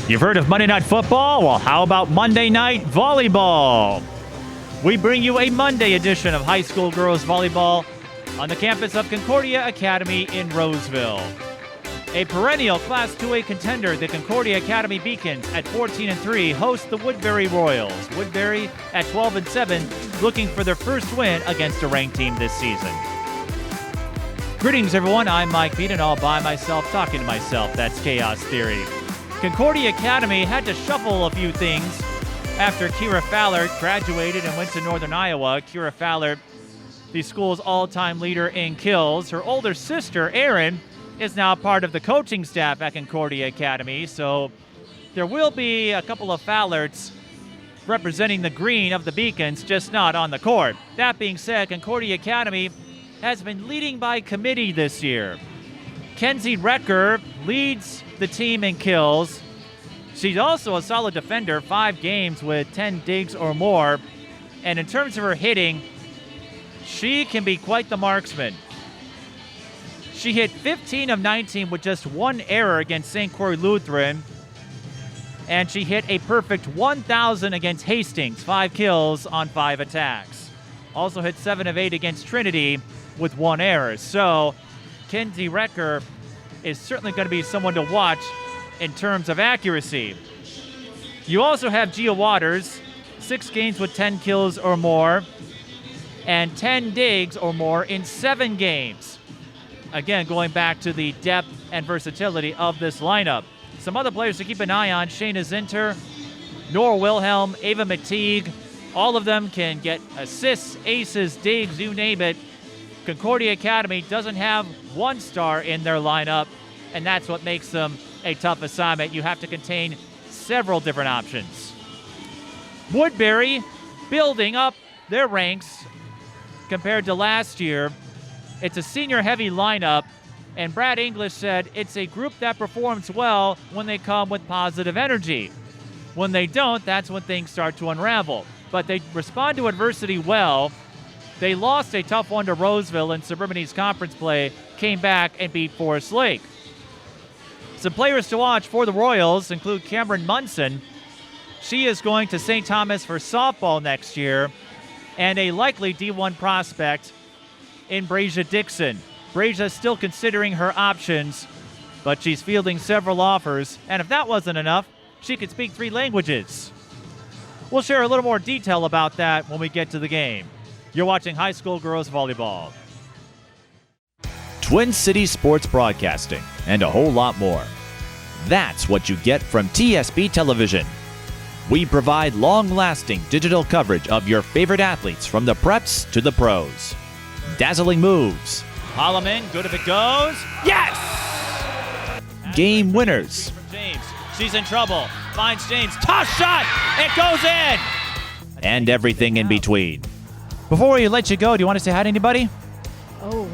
You've heard of Monday Night Football? Well, how about Monday Night Volleyball? We bring you a Monday edition of high school girls volleyball on the campus of Concordia Academy in Roseville. A perennial Class 2A contender, the Concordia Academy Beacons at 14-3 host the Woodbury Royals. Woodbury at 12-7, looking for their first win against a ranked team this season. Greetings, everyone. I'm Mike Beaton, all by myself, talking to myself. That's Chaos Theory. Concordia Academy had to shuffle a few things after Kira Fallert graduated and went to Northern Iowa. Kira Fallert, the school's all-time leader in kills. Her older sister, Erin, is now part of the coaching staff at Concordia Academy, so there will be a couple of Fallerts representing the green of the Beacons, just not on the court. That being said, Concordia Academy has been leading by committee this year. Kenzie Roettger leads the team in kills. She's also a solid defender, 5 games with 10 digs or more. And in terms of her hitting, she can be quite the marksman. She hit 15 of 19 with just 1 error against St. Croix Lutheran. And she hit a perfect 1,000 against Hastings, 5 kills on 5 attacks. Also hit 7 of 8 against Trinity with 1 error. So Kenzie Roettger is certainly going to be someone to watch in terms of accuracy. You also have Gia Waters, 6 games with 10 kills or more, and 10 digs or more in 7 games. Again, going back to the depth and versatility of this lineup. Some other players to keep an eye on: Shayna Zinter, Nora Wilhelm, Ava McTeague. All of them can get assists, aces, digs, you name it. Concordia Academy doesn't have 1 star in their lineup, and that's what makes them a tough assignment. You have to contain several different options. Woodbury building up their ranks compared to last year. It's a senior-heavy lineup, and Brad English said it's a group that performs well when they come with positive energy. When they don't, that's when things start to unravel. But they respond to adversity well. They lost a tough one to Roseville in Suburban East Conference play, came back and beat Forest Lake. Some players to watch for the Royals include Kameron Monson. She is going to St. Thomas for softball next year, and a likely D1 prospect in Braiziah Dixon. Braiziah still considering her options, but she's fielding several offers, and if that wasn't enough, she could speak 3 languages. We'll share a little more detail about that when we get to the game. You're watching high school girls volleyball. Twin Cities Sports Broadcasting, and a whole lot more. That's what you get from TSB Television. We provide long-lasting digital coverage of your favorite athletes from the preps to the pros. Dazzling moves. Holloman, good if it goes. Yes! Game winners. From James. She's in trouble. Finds James. Toss shot! It goes in! And everything in between. Before we let you go, do you want to say hi to anybody? Oh,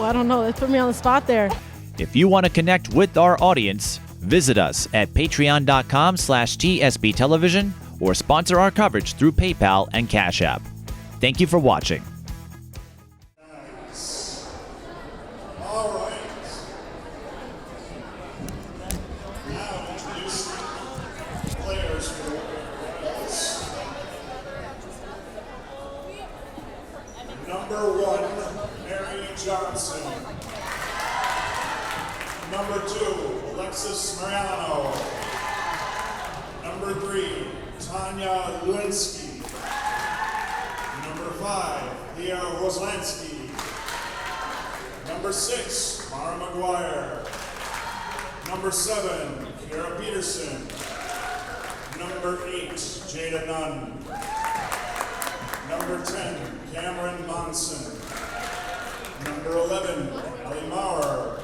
I don't know. Let's put me on the spot there. If you want to connect with our audience, visit us at patreon.com/TSB Television or sponsor our coverage through PayPal and Cash App. Thank you for watching. All right. Now introduce players for the Royals. Number 1, Mary Johnson. Number 2, Alexis Mariano. Number 3, Tanya Lewinsky. Number 5, Leah Roslansky. Number 6, Mara McGuire. Number 7, Kara Peterson. Number 8, Jada Nunn. Number 10, Kameron Monson. Number 11, Ellie Maurer.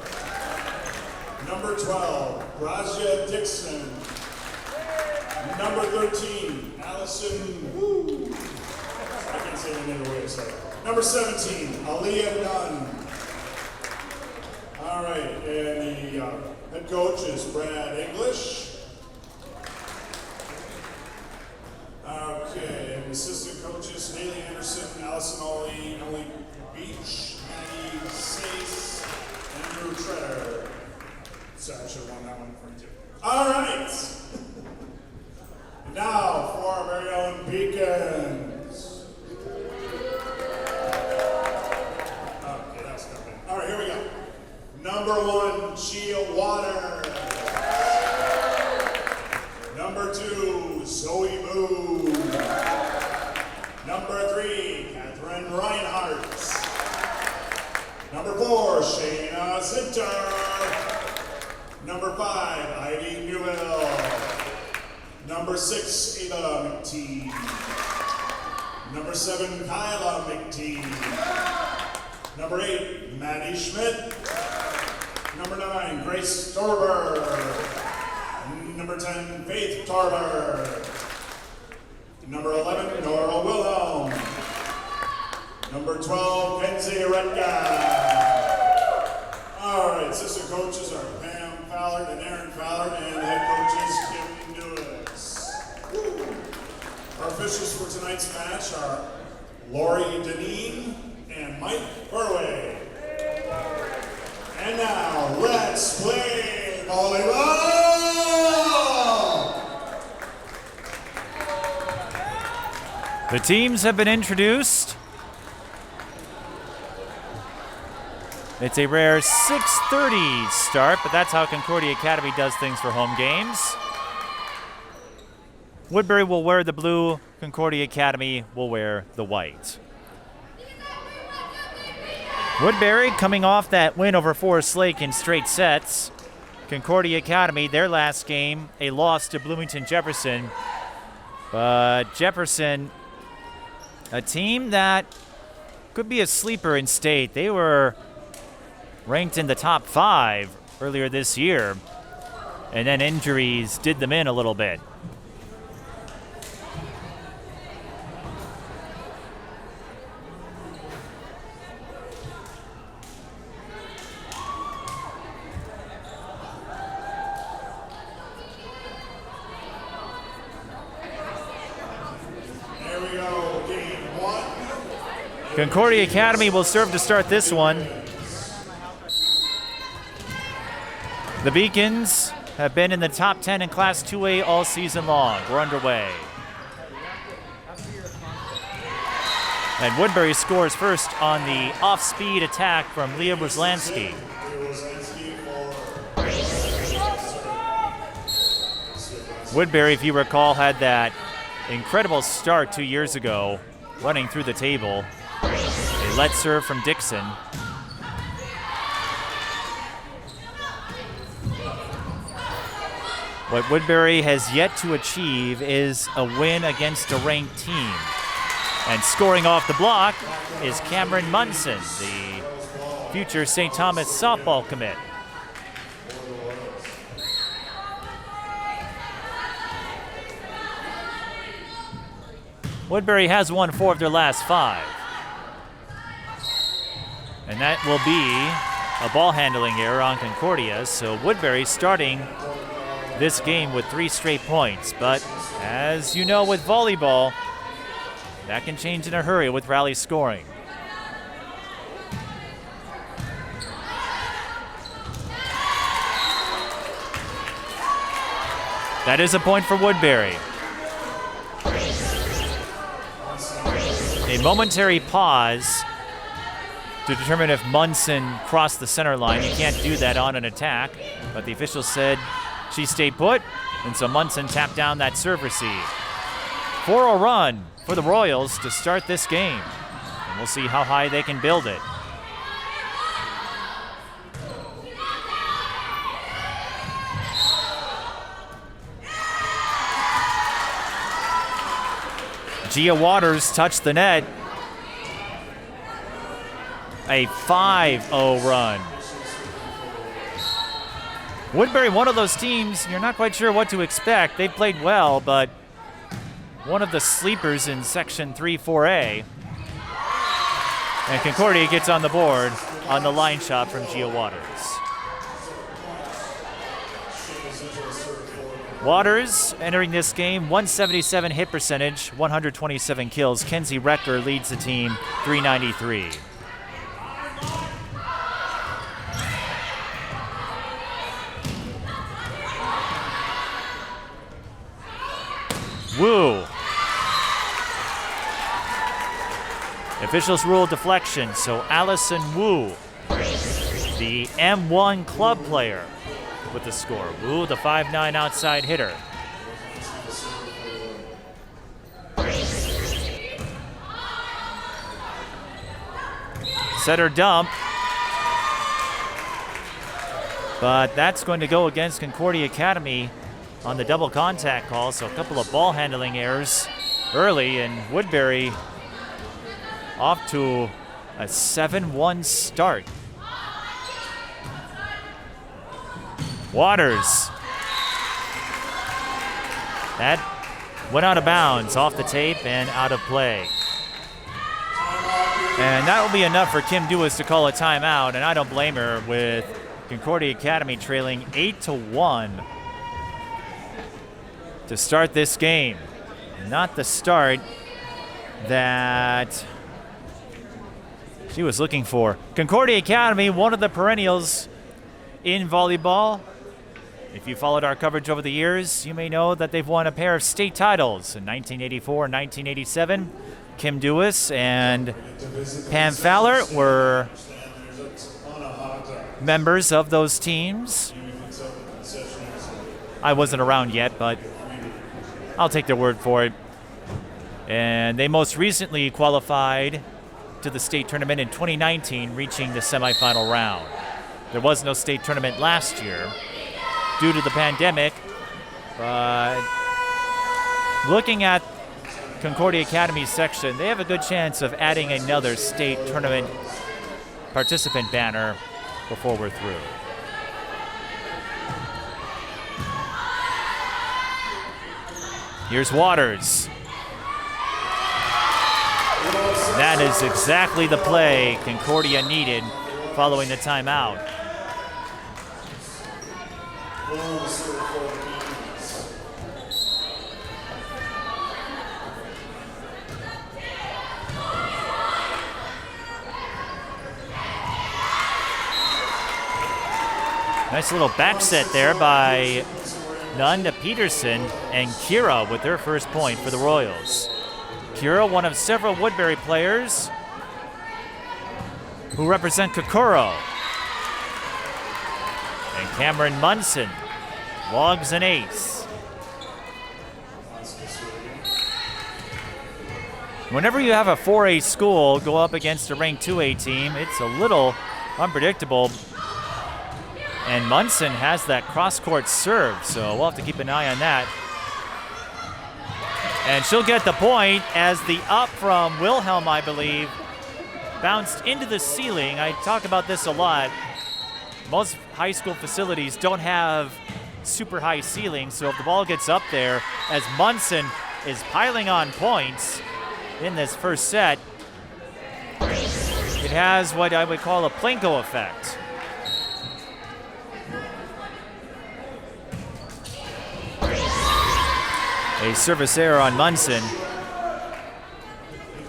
Number 12, Braiziah Dixon. Number 13, Alison Wu. I can't say the name of the way to say it. Number 17, Aliyah Nunn. All right, and the head coach is Brad English. Okay, and assistant coaches, Haley Anderson, Allison Ollie, Emily Beach, Maggie Sace, Andrew Treader. Sorry, I should have won that one for you too. All right. Now for our very own Beacons. Okay, that's nothing. All right, here we go. Number 1, Gia Waters. Number 2, Zoe Moo. Number 3, Catherine Reinhardt. Number 4, Shayna Zinter. Number 5, Ivy Newell. Number 6, Ava McTee. Number 7, Kyla McTee. Number 8, Maddie Schmidt. Number 9, Grace Torber. Number 10, Faith Torber. Number 11, Nora Wilhelm. Number 12, Kenzie Roettger. All right, assistant coaches are Pam Fallert and Aaron Fallert, and head coaches Kim Lewis. Our officials for tonight's match are Lori Deneen and Mike Burway. And now, let's play volleyball! The teams have been introduced. It's a rare 6:30 start, but that's how Concordia Academy does things for home games. Woodbury will wear the blue, Concordia Academy will wear the white. Woodbury coming off that win over Forest Lake in straight sets. Concordia Academy, their last game, a loss to Bloomington Jefferson. But Jefferson, a team that could be a sleeper in state. They were ranked in the top 5 earlier this year, and then injuries did them in a little bit. There we go, game 1. Concordia Academy will serve to start this one. The Beacons have been in the top 10 in Class 2A all season long. We're underway. And Woodbury scores first on the off-speed attack from Leah Brzezinski. Woodbury, if you recall, had that incredible start 2 years ago, running through the table. A let serve from Dixon. What Woodbury has yet to achieve is a win against a ranked team. And scoring off the block is Kameron Monson, the future St. Thomas softball commit. Woodbury has won 4 of their last 5. And that will be a ball handling error on Concordia, so Woodbury starting this game with 3 straight points. But as you know with volleyball, that can change in a hurry with rally scoring. That is a point for Woodbury. A momentary pause to determine if Monson crossed the center line. You can't do that on an attack, but the official said she stayed put, and so Monson tapped down that serve receive. 4-0 run for the Royals to start this game, and we'll see how high they can build it. Gia Waters touched the net. A 5-0 run. Woodbury, one of those teams, you're not quite sure what to expect. They played well, but one of the sleepers in Section 3-4A. And Concordia gets on the board on the line shot from Gia Waters. Waters entering this game, 177 hit percentage, 127 kills. Kenzie Roettger leads the team, 393. Wu. Officials rule deflection, so Alison Wu, the M1 club player, with the score. Wu, the 5'9" outside hitter. Setter dump. But that's going to go against Concordia Academy on the double contact call, so a couple of ball handling errors early, and Woodbury off to a 7-1 start. Waters. That went out of bounds, off the tape and out of play. And that will be enough for Kim Duas to call a timeout, and I don't blame her, with Concordia Academy trailing 8-1 to start this game. Not the start that she was looking for. Concordia Academy, one of the perennials in volleyball. If you followed our coverage over the years, you may know that they've won a pair of state titles in 1984 and 1987. Kim Duas and Pam Fallert were members of those teams. I wasn't around yet, but I'll take their word for it. And they most recently qualified to the state tournament in 2019, reaching the semifinal round. There was no state tournament last year due to the pandemic, but looking at Concordia Academy's section, they have a good chance of adding another state tournament participant banner before we're through. Here's Waters. That is exactly the play Concordia needed following the timeout. Nice little back set there by Nanda Peterson, and Kira with her first point for the Royals. Kira, one of several Woodbury players who represent Kokoro. And Kameron Monson logs an ace. Whenever you have a 4A school go up against a ranked 2A team, it's a little unpredictable. And Monson has that cross-court serve, so we'll have to keep an eye on that. And she'll get the point as the up from Wilhelm, I believe, bounced into the ceiling. I talk about this a lot. Most high school facilities don't have super high ceilings, so if the ball gets up there, as Monson is piling on points in this first set, it has what I would call a Plinko effect. A service error on Monson.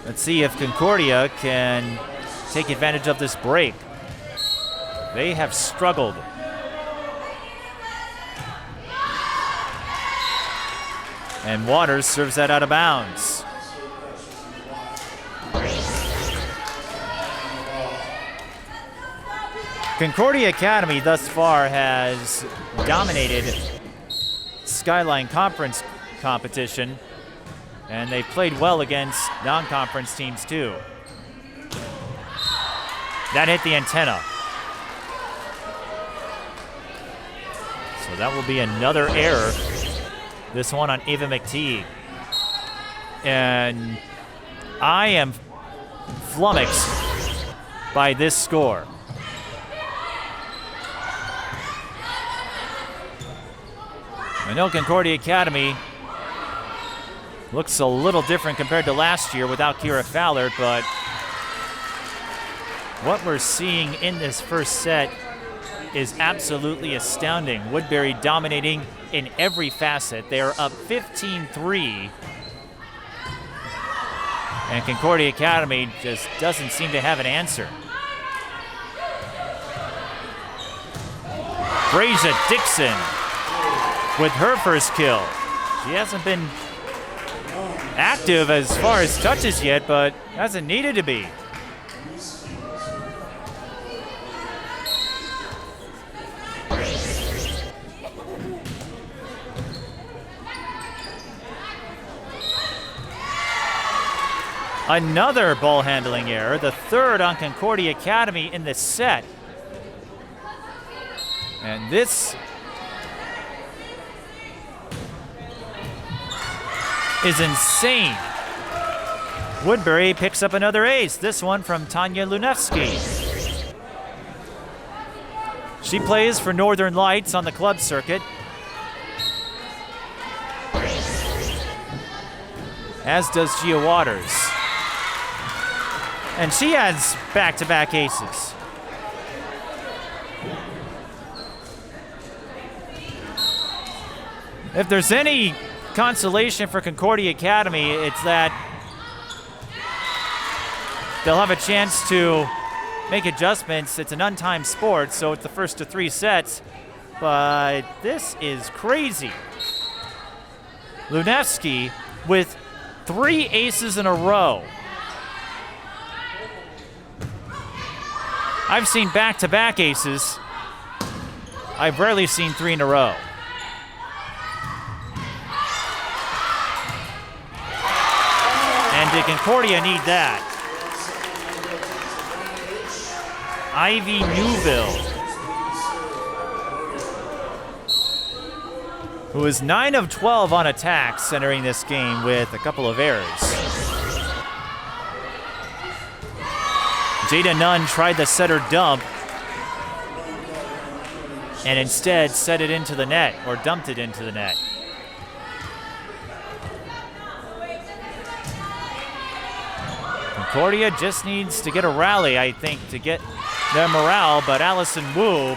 Let's see if Concordia can take advantage of this break. They have struggled. And Waters serves that out of bounds. Concordia Academy thus far has dominated Skyline Conference competition, and they played well against non-conference teams too. That hit the antenna. So that will be another error. This one on Ava McTeague. And I am flummoxed by this score. I know Concordia Academy looks a little different compared to last year without Kira Fallert, but what we're seeing in this first set is absolutely astounding. Woodbury dominating in every facet. They are up 15-3. And Concordia Academy just doesn't seem to have an answer. Braiziah Dixon with her first kill. She hasn't been active as far as touches yet, but hasn't needed to be. Another ball handling error, the third on Concordia Academy in this set. And this is insane. Woodbury picks up another ace, this one from Tanya Lunevsky. She plays for Northern Lights on the club circuit, as does Gia Waters. And she has back-to-back aces. If there's any consolation for Concordia Academy, it's that they'll have a chance to make adjustments. It's an untimed sport, so it's the first of 3 sets, but this is crazy. Lunevsky with 3 aces in a row. I've seen back-to-back aces. I've rarely seen 3 in a row. And did Concordia need that? Ivy Newville, who is 9 of 12 on attacks entering this game with a couple of errors. Jada Nunn tried the setter dump and instead set it into the net, or dumped it into the net. Concordia just needs to get a rally, I think, to get their morale, but Alison Wu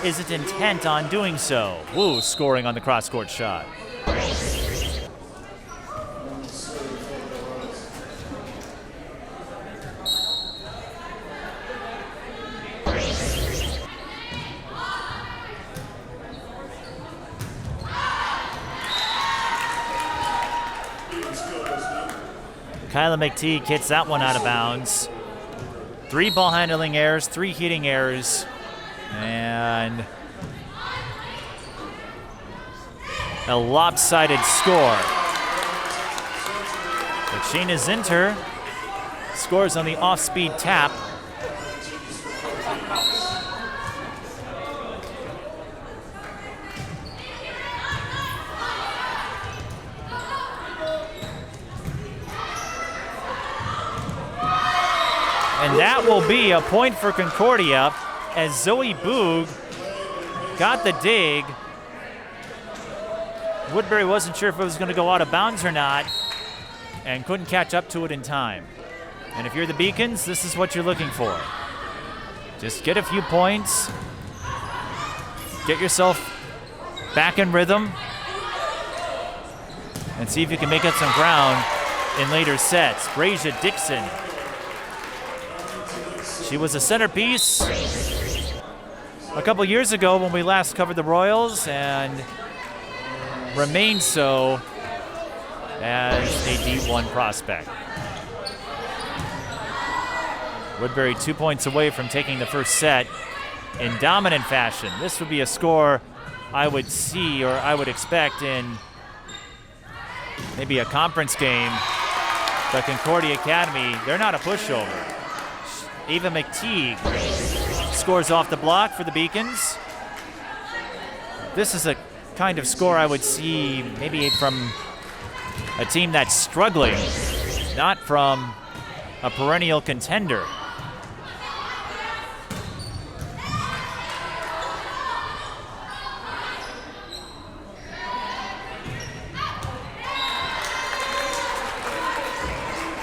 isn't intent on doing so. Wu scoring on the cross-court shot. Kyla McTeague hits that one out of bounds. 3 ball handling errors, 3 hitting errors, and a lopsided score. But Shayna Zinter scores on the off-speed tap. And that will be a point for Concordia as Zoe Boog got the dig. Woodbury wasn't sure if it was going to go out of bounds or not and couldn't catch up to it in time. And if you're the Beacons, this is what you're looking for. Just get a few points, get yourself back in rhythm, and see if you can make up some ground in later sets. Braiziah Dixon. She was a centerpiece a couple years ago when we last covered the Royals, and remained so as a D1 prospect. Woodbury 2 points away from taking the first set in dominant fashion. This would be a score I would see, or I would expect, in maybe a conference game. But Concordia Academy, they're not a pushover. Ava McTeague scores off the block for the Beacons. This is a kind of score I would see maybe from a team that's struggling, not from a perennial contender.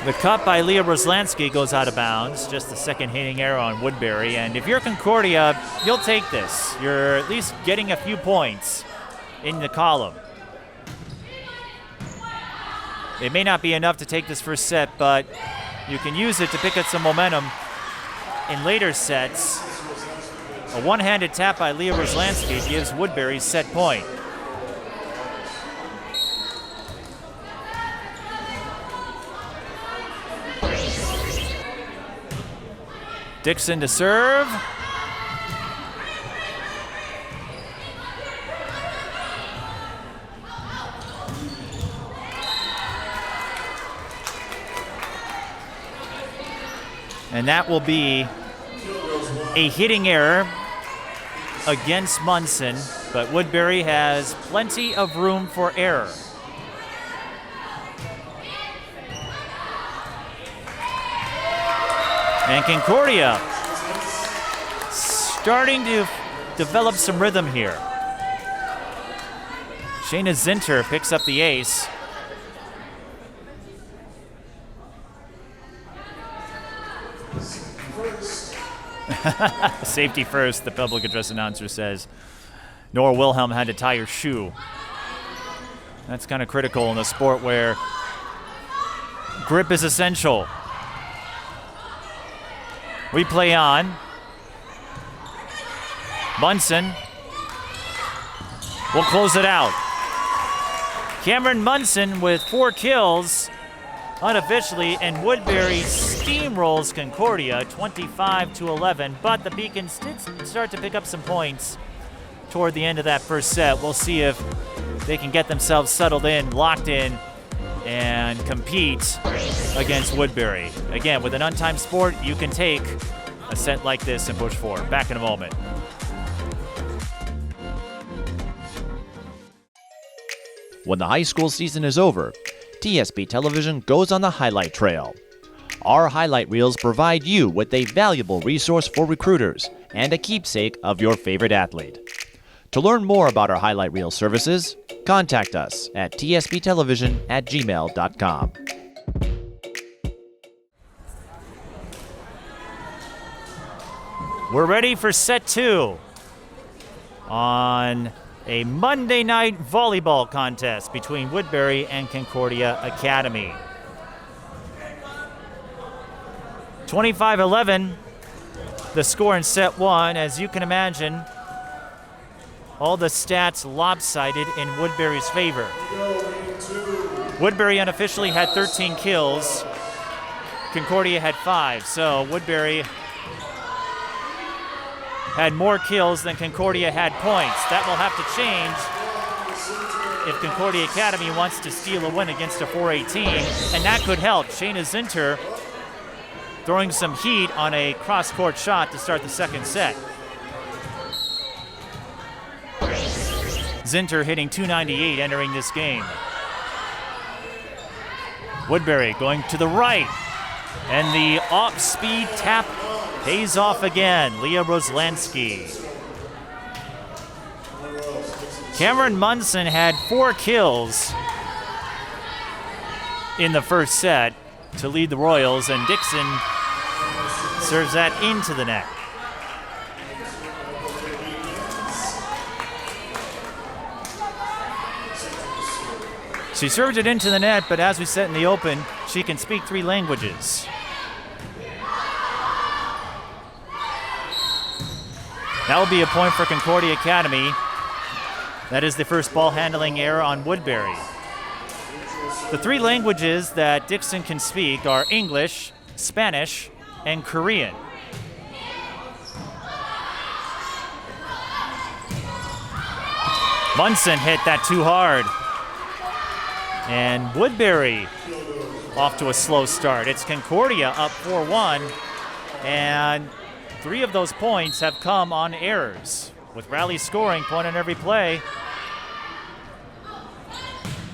The cut by Leah Roslansky goes out of bounds, just the second hitting error on Woodbury. And if you're Concordia, you'll take this. You're at least getting a few points in the column. It may not be enough to take this first set, but you can use it to pick up some momentum in later sets. A one-handed tap by Leah Roslansky gives Woodbury set point. Dixon to serve. And that will be a hitting error against Monson, but Woodbury has plenty of room for error. And Concordia starting to develop some rhythm here. Shayna Zinter picks up the ace. Safety first, the public address announcer says. Nora Wilhelm had to tie her shoe. That's kind of critical in a sport where grip is essential. We play on. Monson will close it out. Kameron Monson with 4 kills unofficially, and Woodbury steamrolls Concordia 25-11, but the Beacons did start to pick up some points toward the end of that first set. We'll see if they can get themselves settled in, locked in, and compete against Woodbury. Again, with an untimed sport, you can take a set like this and push forward. Back in a moment. When the high school season is over, TSP Television goes on the highlight trail. Our highlight reels provide you with a valuable resource for recruiters and a keepsake of your favorite athlete. To learn more about our highlight reel services, contact us at tsptelevision@gmail.com. We're ready for set 2 on a Monday night volleyball contest between Woodbury and Concordia Academy. 25-11, the score in set 1. As you can imagine, all the stats lopsided in Woodbury's favor. Woodbury unofficially had 13 kills. Concordia had 5, so Woodbury had more kills than Concordia had points. That will have to change if Concordia Academy wants to steal a win against a 4A team, and that could help. Shayna Zinter throwing some heat on a cross-court shot to start the second set. Zinter hitting .298 entering this game. Woodbury going to the right, and the off-speed tap pays off again. Leah Roslansky. Kameron Monson had 4 kills in the first set to lead the Royals, and Dixon serves that into the net. She served it into the net, but as we said in the open, she can speak 3 languages. That will be a point for Concordia Academy. That is the first ball handling error on Woodbury. The 3 languages that Dixon can speak are English, Spanish, and Korean. Monson hit that too hard. And Woodbury off to a slow start. It's Concordia up 4-1, and 3 of those points have come on errors. With rally scoring, point on every play,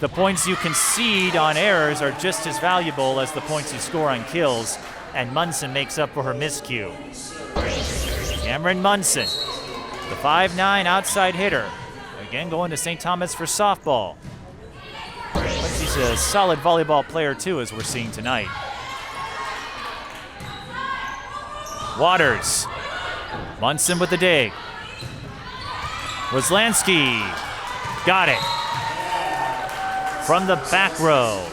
the points you concede on errors are just as valuable as the points you score on kills, and Monson makes up for her miscue. Kameron Monson, the 5'9" outside hitter, again going to St. Thomas for softball. But she's a solid volleyball player too, as we're seeing tonight. Waters, Monson with the dig. Roslansky, got it. From the back row.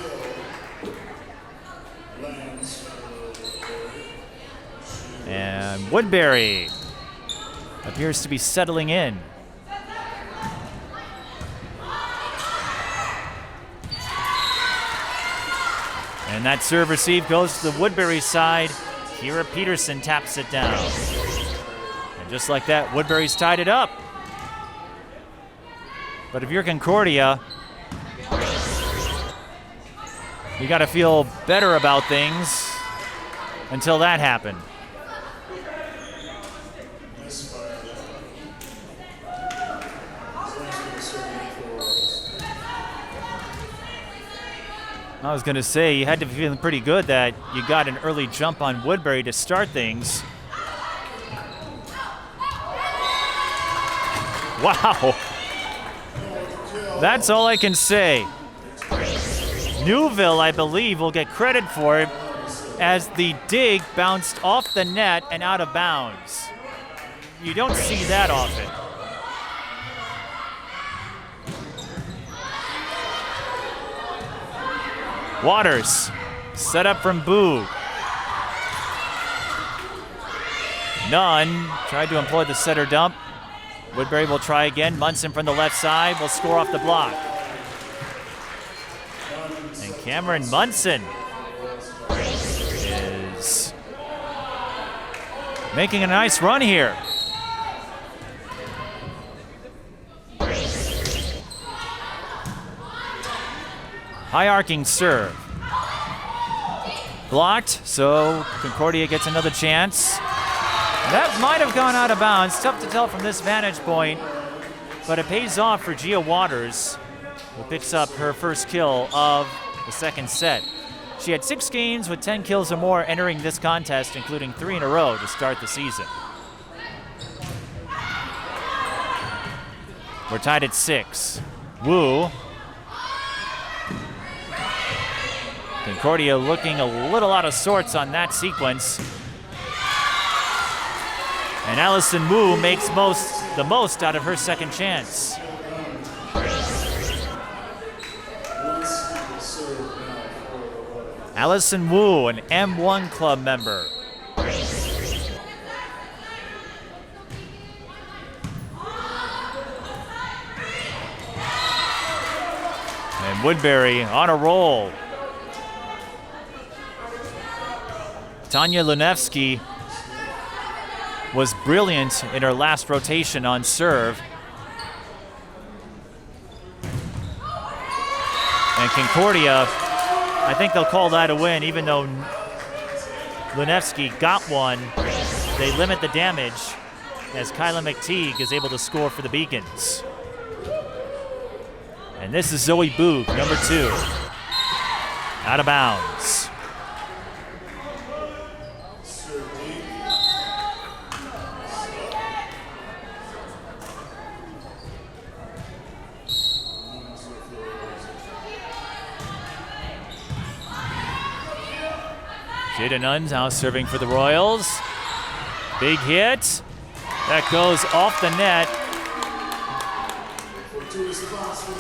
And Woodbury appears to be settling in. And that serve receive goes to the Woodbury side. Kira Peterson taps it down. And just like that, Woodbury's tied it up. But if you're Concordia, you got to feel better about things until that happened. I was going to say, you had to be feeling pretty good that you got an early jump on Woodbury to start things. Wow. That's all I can say. Newville, I believe, will get credit for it as the dig bounced off the net and out of bounds. You don't see that often. Waters, set up from Boog. Nunn tried to employ the setter dump. Woodbury will try again. Monson from the left side will score off the block. And Kameron Monson is making a nice run here. High arcing serve. Blocked, so Concordia gets another chance. That might have gone out of bounds. Tough to tell from this vantage point, but it pays off for Gia Waters, who picks up her first kill of the second set. She had 6 games with 10 kills or more entering this contest, including 3 in a row to start the season. We're tied at 6. Wu. Concordia looking a little out of sorts on that sequence. And Alison Wu makes the most out of her second chance. Alison Wu, an M1 club member. And Woodbury on a roll. Tanya Lunevsky was brilliant in her last rotation on serve. And Concordia, I think they'll call that a win, even though Lunevsky got one. They limit the damage as Kyla McTeague is able to score for the Beacons. And this is Zoe Boog, number 2. Out of bounds. Jada Nunn's now serving for the Royals. Big hit. That goes off the net.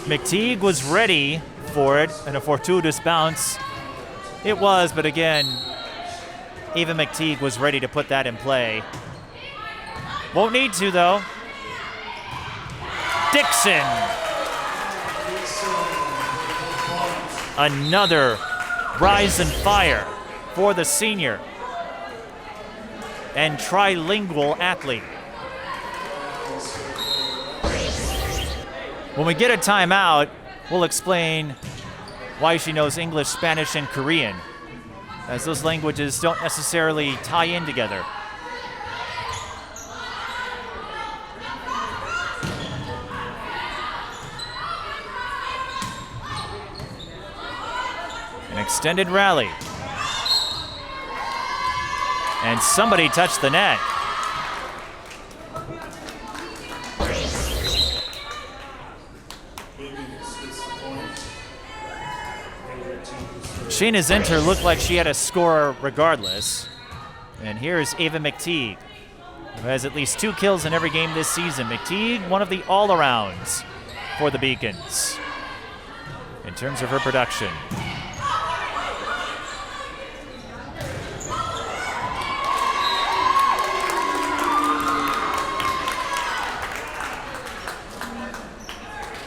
McTeague was ready for it, and a fortuitous bounce. It was, but again, even McTeague was ready to put that in play. Won't need to, though. Dixon. Another rise and fire for the senior and trilingual athlete. When we get a timeout, we'll explain why she knows English, Spanish, and Korean, as those languages don't necessarily tie in together. An extended rally. And somebody touched the net. Sheena Zinter looked like she had a score regardless. And here's Ava McTeague, who has at least 2 kills in every game this season. McTeague, one of the all-arounds for the Beacons in terms of her production.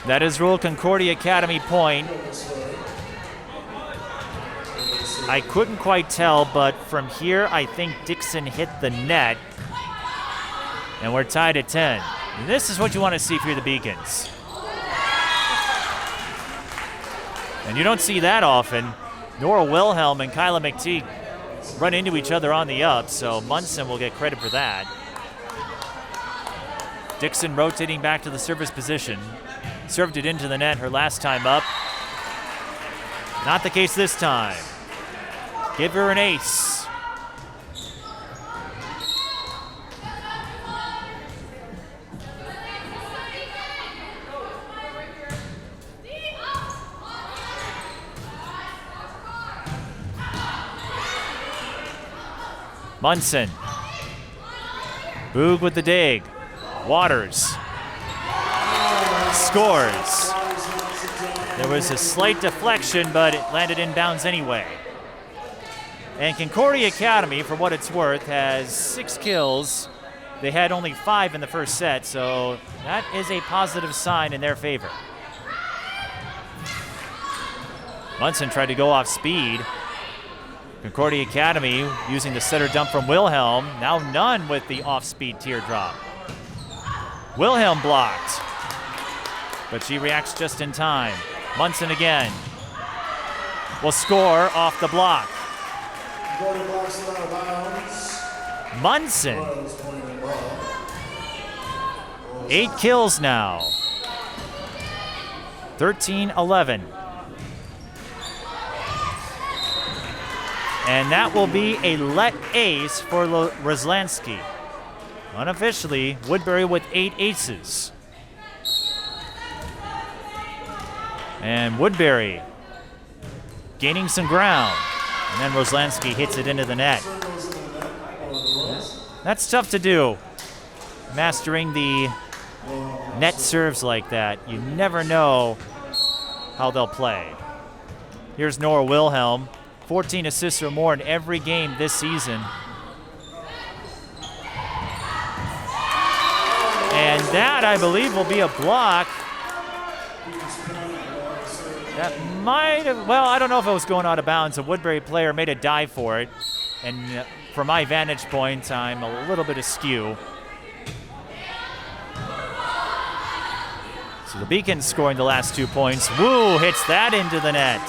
That is ruled Concordia Academy point. I couldn't quite tell, but from here, I think Dixon hit the net. And we're tied at 10. And this is what you want to see if you're the Beacons. And you don't see that often. Nora Wilhelm and Kyla McTeague run into each other on the up, so Monson will get credit for that. Dixon rotating back to the service position. Served it into the net her last time up. Not the case this time. Give her an ace. Monson. Boog with the dig. Waters. Scores. There was a slight deflection, but it landed inbounds anyway. And Concordia Academy, for what it's worth, has 6 kills. They had only 5 in the first set, so that is a positive sign in their favor. Monson tried to go off speed. Concordia Academy using the setter dump from Wilhelm. Now none with the off-speed teardrop. Wilhelm blocked, but she reacts just in time. Monson again will score off the block. Monson, 8 kills now. 13-11. And that will be a let ace for Roslansky. Unofficially, Woodbury with 8 aces. And Woodbury gaining some ground. And then Roslansky hits it into the net. That's tough to do. Mastering the net serves like that. You never know how they'll play. Here's Nora Wilhelm. 14 assists or more in every game this season. And that, I believe, will be a block. That might have, well, I don't know if it was going out of bounds. A Woodbury player made a dive for it. And from my vantage point, I'm a little bit askew. So the Beacons scoring the last 2 points. Wu hits that into the net.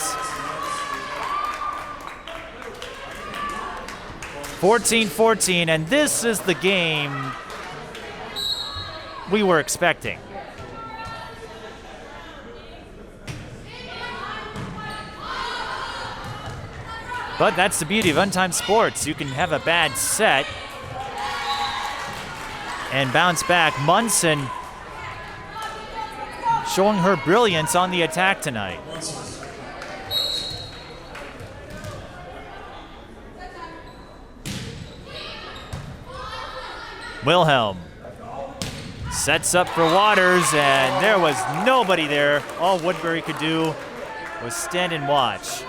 14-14, and this is the game we were expecting. But that's the beauty of untimed sports. You can have a bad set and bounce back. Monson showing her brilliance on the attack tonight. Wilhelm sets up for Waters, and there was nobody there. All Woodbury could do was stand and watch.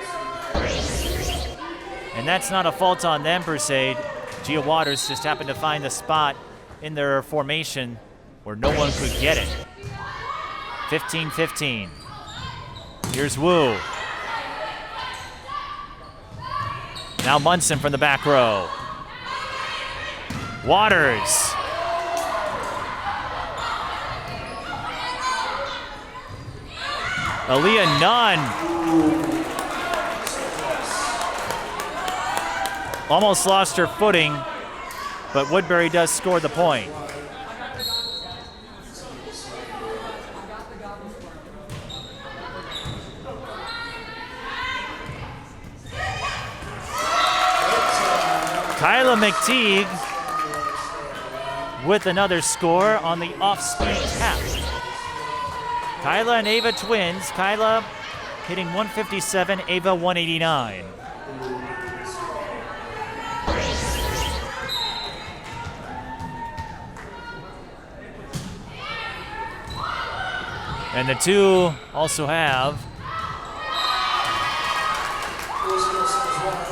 And that's not a fault on them per se. Gia Waters just happened to find the spot in their formation where no one could get it. 15-15. Here's Wu. Now Monson from the back row. Waters. Aaliyah Nunn. Almost lost her footing, but Woodbury does score the point. Kyla McTeague with another score on the off-speed tap. Kyla and Ava twins. Kyla hitting 157, Ava 189. And the two also have,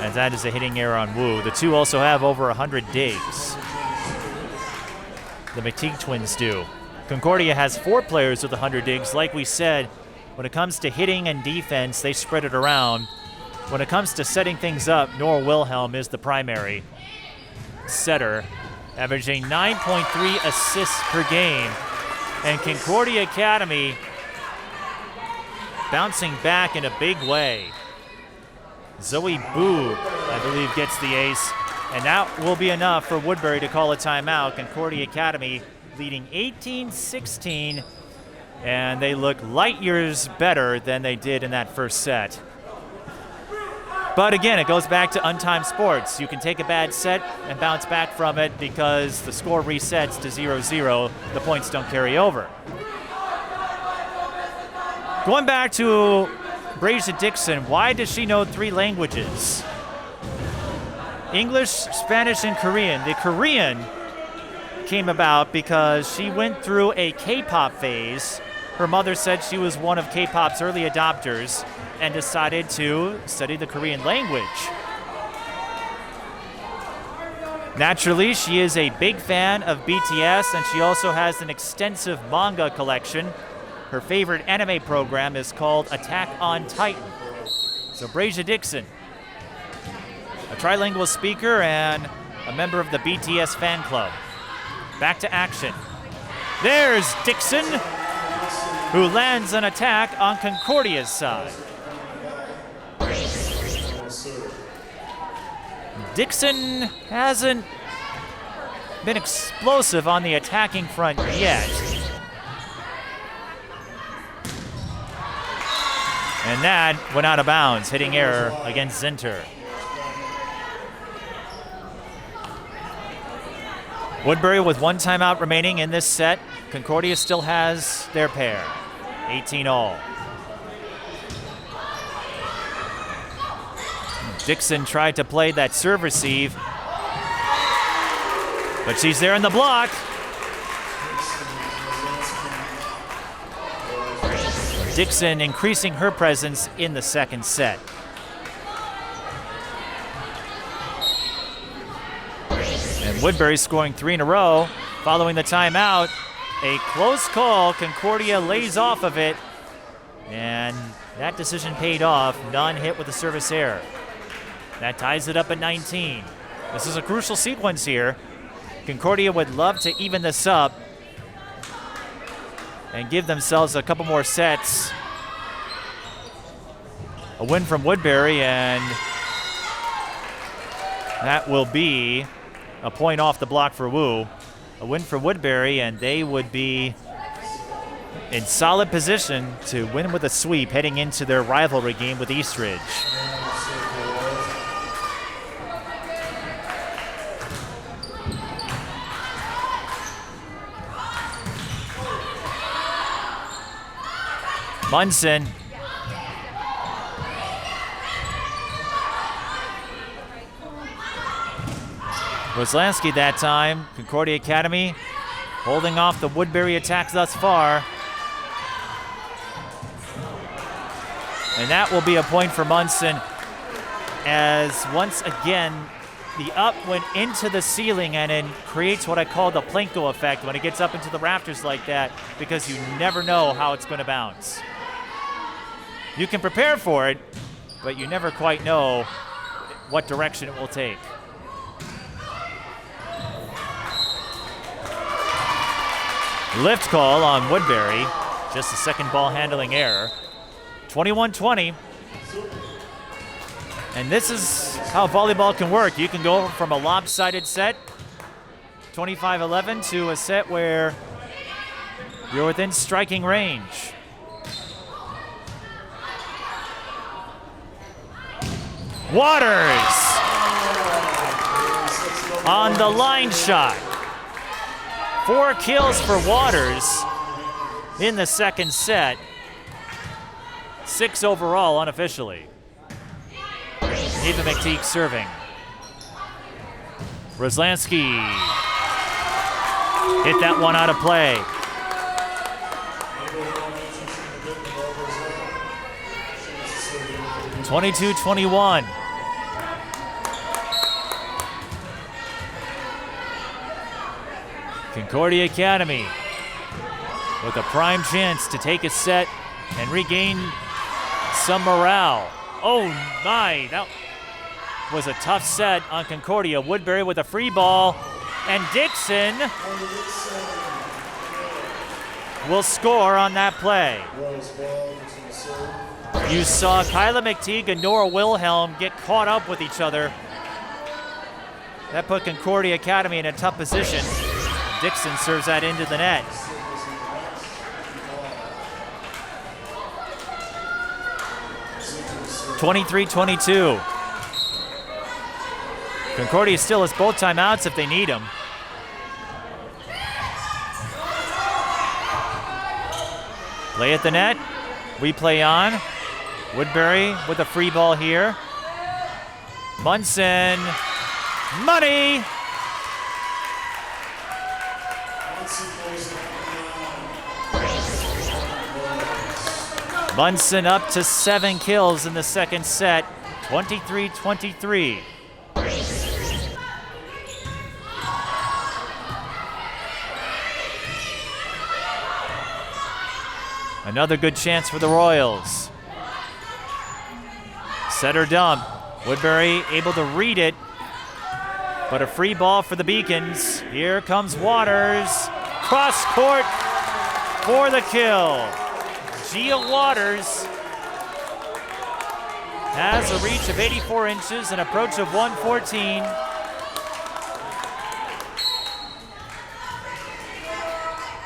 and that is a hitting error on Wu. The two also have over 100 digs. The McTeague twins do. Concordia has 4 players with 100 digs. Like we said, when it comes to hitting and defense, they spread it around. when it comes to setting things up, Nora Wilhelm is the primary setter, averaging 9.3 assists per game. And Concordia Academy bouncing back in a big way. Zoe Boo, I believe, gets the ace, and that will be enough for Woodbury to call a timeout. Concordia Academy leading 18-16, and they look light years better than they did in that first set. But again, it goes back to untimed sports. You can take a bad set and bounce back from it because the score resets to 0-0. The points don't carry over. Going back to Braiziah Dixon, why does she know 3 languages? English, Spanish, and Korean. The Korean came about because she went through a K-pop phase. Her mother said she was one of K-pop's early adopters and decided to study the Korean language. Naturally, she is a big fan of BTS, and she also has an extensive manga collection. Her favorite anime program is called Attack on Titan. So Braiziah Dixon, a trilingual speaker and a member of the BTS fan club. Back to action. There's Dixon, who lands an attack on Concordia's side. Dixon hasn't been explosive on the attacking front yet. And that went out of bounds, hitting error against Zinter. Woodbury with 1 timeout remaining in this set. Concordia still has their pair, 18-all. Dixon tried to play that serve receive, but she's there in the block. Dixon increasing her presence in the second set. And Woodbury scoring 3 in a row following the timeout. A close call. Concordia lays off of it, and that decision paid off. None hit with a service error. That ties it up at 19. This is a crucial sequence here. Concordia would love to even this up and give themselves a couple more sets. A win from Woodbury, and that will be a point off the block for Wu. A win for Woodbury, and they would be in solid position to win with a sweep heading into their rivalry game with Eastridge. Monson. Roslansky that time. Concordia Academy holding off the Woodbury attacks thus far. And that will be a point for Monson, as once again the up went into the ceiling and it creates what I call the Plinko effect when it gets up into the rafters like that, because you never know how it's going to bounce. You can prepare for it, but you never quite know what direction it will take. Lift call on Woodbury, just a second ball handling error. 21-20. And this is how volleyball can work. You can go from a lopsided set, 25-11, to a set where you're within striking range. Waters on the line shot. 4 kills for Waters in the second set. 6 overall unofficially. Eva McTeague serving. Roslansky hit that one out of play. (22-21). Concordia Academy with a prime chance to take a set and regain some morale. Oh my, that was a tough set on Concordia. Woodbury with a free ball, and Dixon will score on that play. You saw Kyla McTeague and Nora Wilhelm get caught up with each other. That put Concordia Academy in a tough position. Dixon serves that into the net. (23-22). Concordia still has both timeouts if they need them. Play at the net. We play on. Woodbury with a free ball here. Monson. Money! Monson up to 7 kills in the second set. 23-23. Another good chance for the Royals. Set or dump. Woodbury able to read it, but a free ball for the Beacons. Here comes Waters. Cross court for the kill. Gia Waters has a reach of 84 inches, an approach of 114.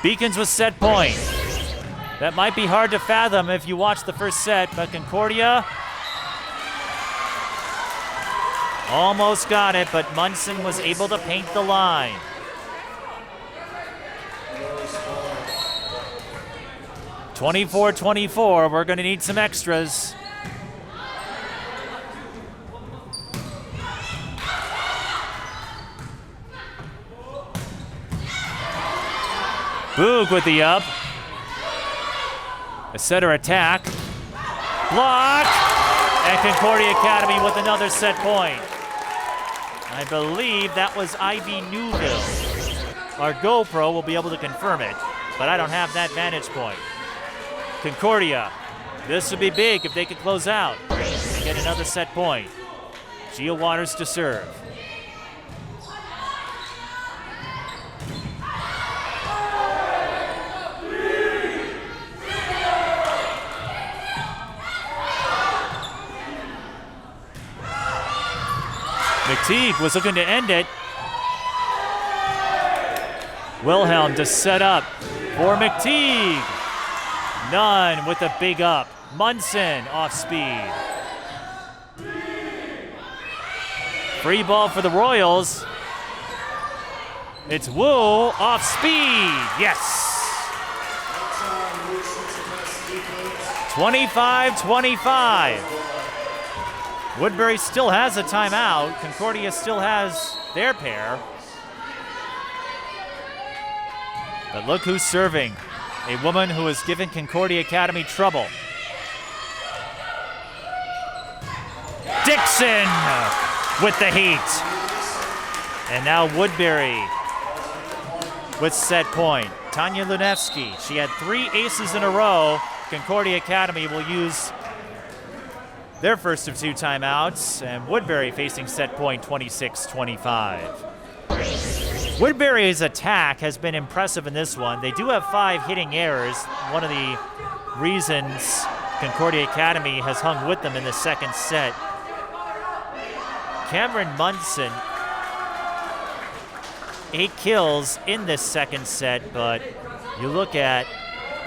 Beacons with set point. That might be hard to fathom if you watch the first set, but Concordia almost got it, but Monson was able to paint the line. (24-24). We're going to need some extras. Boog with the up. A setter attack. Block. And Concordia Academy with another set point. I believe that was Ivy Newville. Our GoPro will be able to confirm it, but I don't have that vantage point. Concordia, this would be big if they could close out and get another set point. Gia Waters to serve. McTeague was looking to end it. Wilhelm to set up for McTeague. Nunn with a big up. Monson off speed. Free ball for the Royals. It's Wu off speed. Yes. 25-25. Woodbury still has a timeout. Concordia still has their pair. But look who's serving. A woman who has given Concordia Academy trouble. Dixon with the heat. And now Woodbury with set point. Tanya Lunevsky. She had 3 aces in a row. Concordia Academy will use their first of 2 timeouts, and Woodbury facing set point 26-25. Woodbury's attack has been impressive in this one. They do have 5 hitting errors. One of the reasons Concordia Academy has hung with them in the second set. Kameron Monson, 8 kills in this second set, but you look at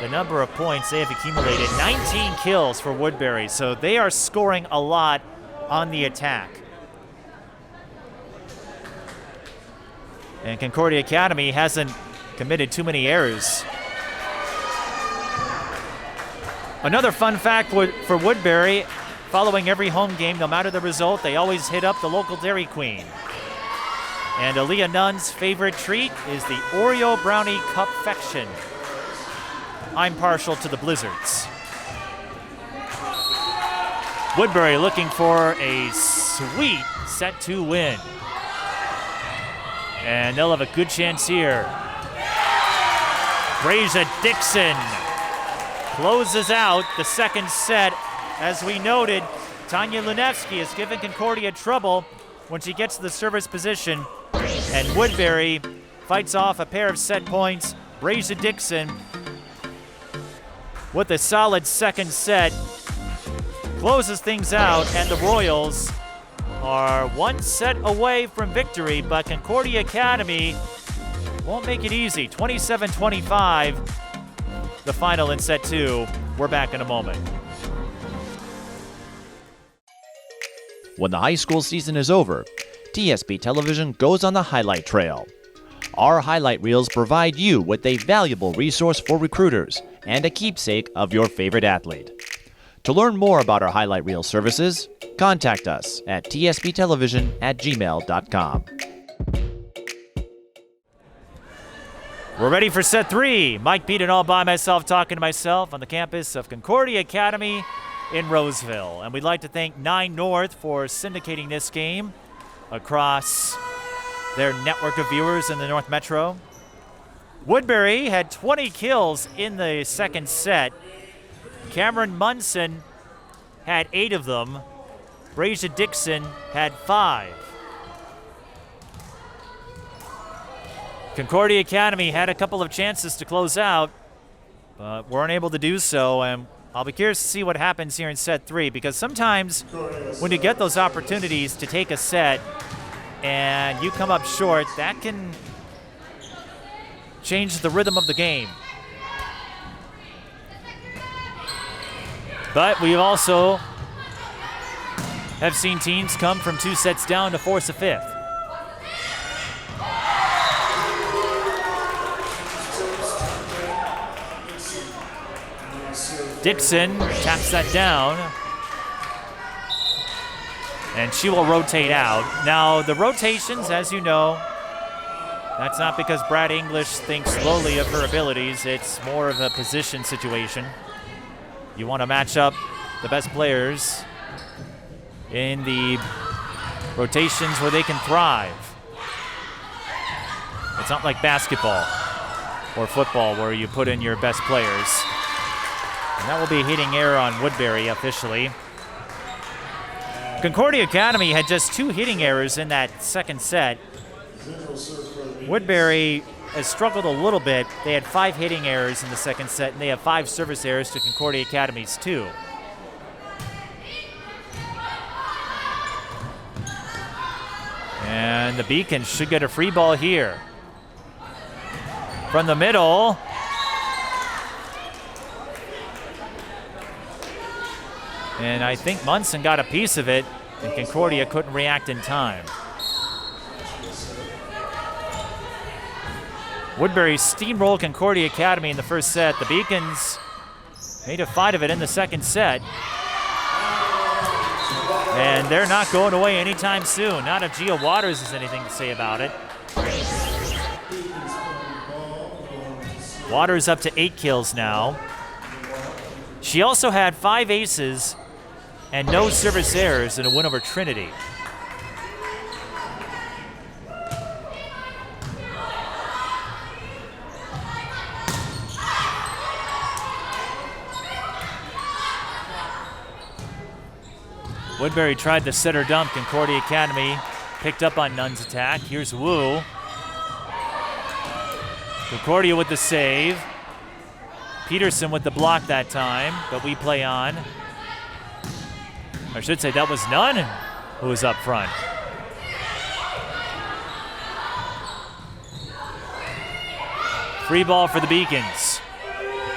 the number of points they have accumulated, 19 kills for Woodbury, so they are scoring a lot on the attack. And Concordia Academy hasn't committed too many errors. Another fun fact for Woodbury, following every home game, no matter the result, they always hit up the local Dairy Queen. And Aaliyah Nunn's favorite treat is the Oreo Brownie Cupfection. I'm partial to the Blizzards. Woodbury looking for a sweet set 2 win. And they'll have a good chance here. Braiziah Dixon closes out the second set. As we noted, Tanya Lunevsky has given Concordia trouble when she gets to the service position. And Woodbury fights off a pair of set points. Braiziah Dixon with a solid second set closes things out, and the Royals are one set away from victory, but Concordia Academy won't make it easy. 27-25, the final in set 2. We're back in a moment. When the high school season is over, TSP Television goes on the highlight trail. Our highlight reels provide you with a valuable resource for recruiters and a keepsake of your favorite athlete. To learn more about our highlight reel services, contact us at tsptelevision@gmail.com. We're ready for set 3. Mike Beaton all by myself, talking to myself on the campus of Concordia Academy in Roseville. And we'd like to thank 9 North for syndicating this game across their network of viewers in the North Metro. Woodbury had 20 kills in the second set. Kameron Monson had 8 of them. Braiziah Dixon had 5. Concordia Academy had a couple of chances to close out, but weren't able to do so, and I'll be curious to see what happens here in set 3, because sometimes when you get those opportunities to take a set and you come up short, that can change the rhythm of the game. But we also have seen teams come from 2 sets down to force a 5th. Dixon taps that down, and she will rotate out. Now, the rotations, as you know, that's not because Brad English thinks lowly of her abilities. It's more of a position situation. You want to match up the best players in the rotations where they can thrive. It's not like basketball or football where you put in your best players. And that will be a hitting error on Woodbury officially. Concordia Academy had just 2 hitting errors in that second set. Woodbury has struggled a little bit. They had 5 hitting errors in the second set, and they have 5 service errors to Concordia Academy's 2. And the Beacons should get a free ball here. From the middle. And I think Monson got a piece of it, and Concordia couldn't react in time. Woodbury steamrolled Concordia Academy in the first set. The Beacons made a fight of it in the second set. And they're not going away anytime soon. Not if Gia Waters has anything to say about it. Waters up to 8 kills now. She also had 5 aces and no service errors in a win over Trinity. Woodbury tried the setter dump. Concordia Academy picked up on Nunn's attack. Here's Wu. Concordia with the save. Peterson with the block that time, but we play on. I should say that was Nunn who was up front. Free ball for the Beacons.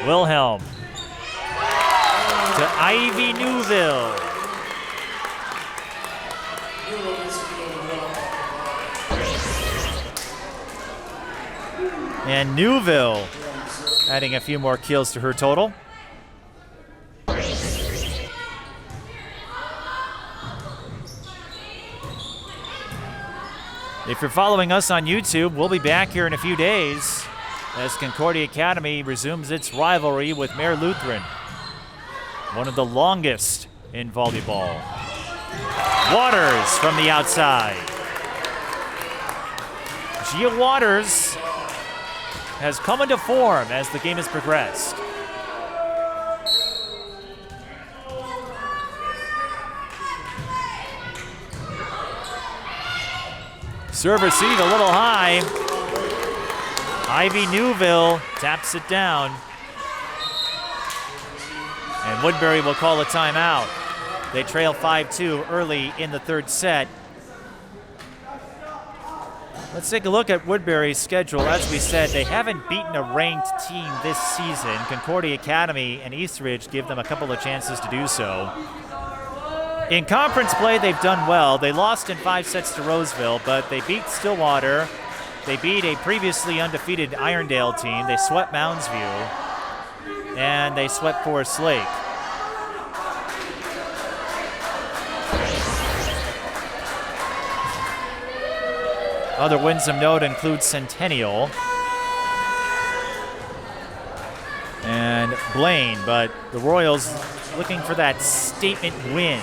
Wilhelm to Ivy Newville. And Newville adding a few more kills to her total. If you're following us on YouTube, we'll be back here in a few days as Concordia Academy resumes its rivalry with Mare Lutheran, one of the longest in volleyball. Waters from the outside. Gia Waters has come into form as the game has progressed. Serve receive a little high. Ivy Newville taps it down. And Woodbury will call a timeout. They trail 5-2 early in the third set. Let's take a look at Woodbury's schedule. As we said, they haven't beaten a ranked team this season. Concordia Academy and Eastridge give them a couple of chances to do so. In conference play, they've done well. They lost in 5 sets to Roseville, but they beat Stillwater. They beat a previously undefeated Irondale team. They swept Mounds View, and they swept Forest Lake. Other wins of note include Centennial and Blaine, but the Royals looking for that statement win.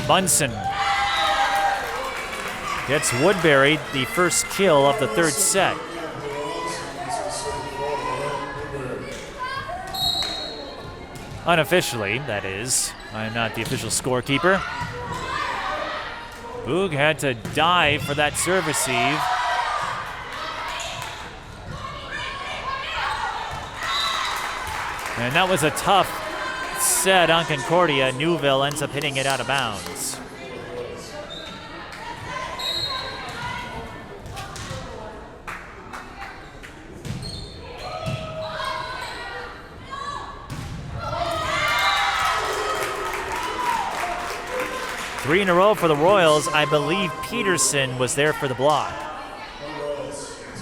Monson gets Woodbury the first kill of the third set. Unofficially, that is. I'm not the official scorekeeper. Boog had to dive for that serve receive. And that was a tough set on Concordia. Newville ends up hitting it out of bounds. Three in a row for the Royals. I believe Peterson was there for the block.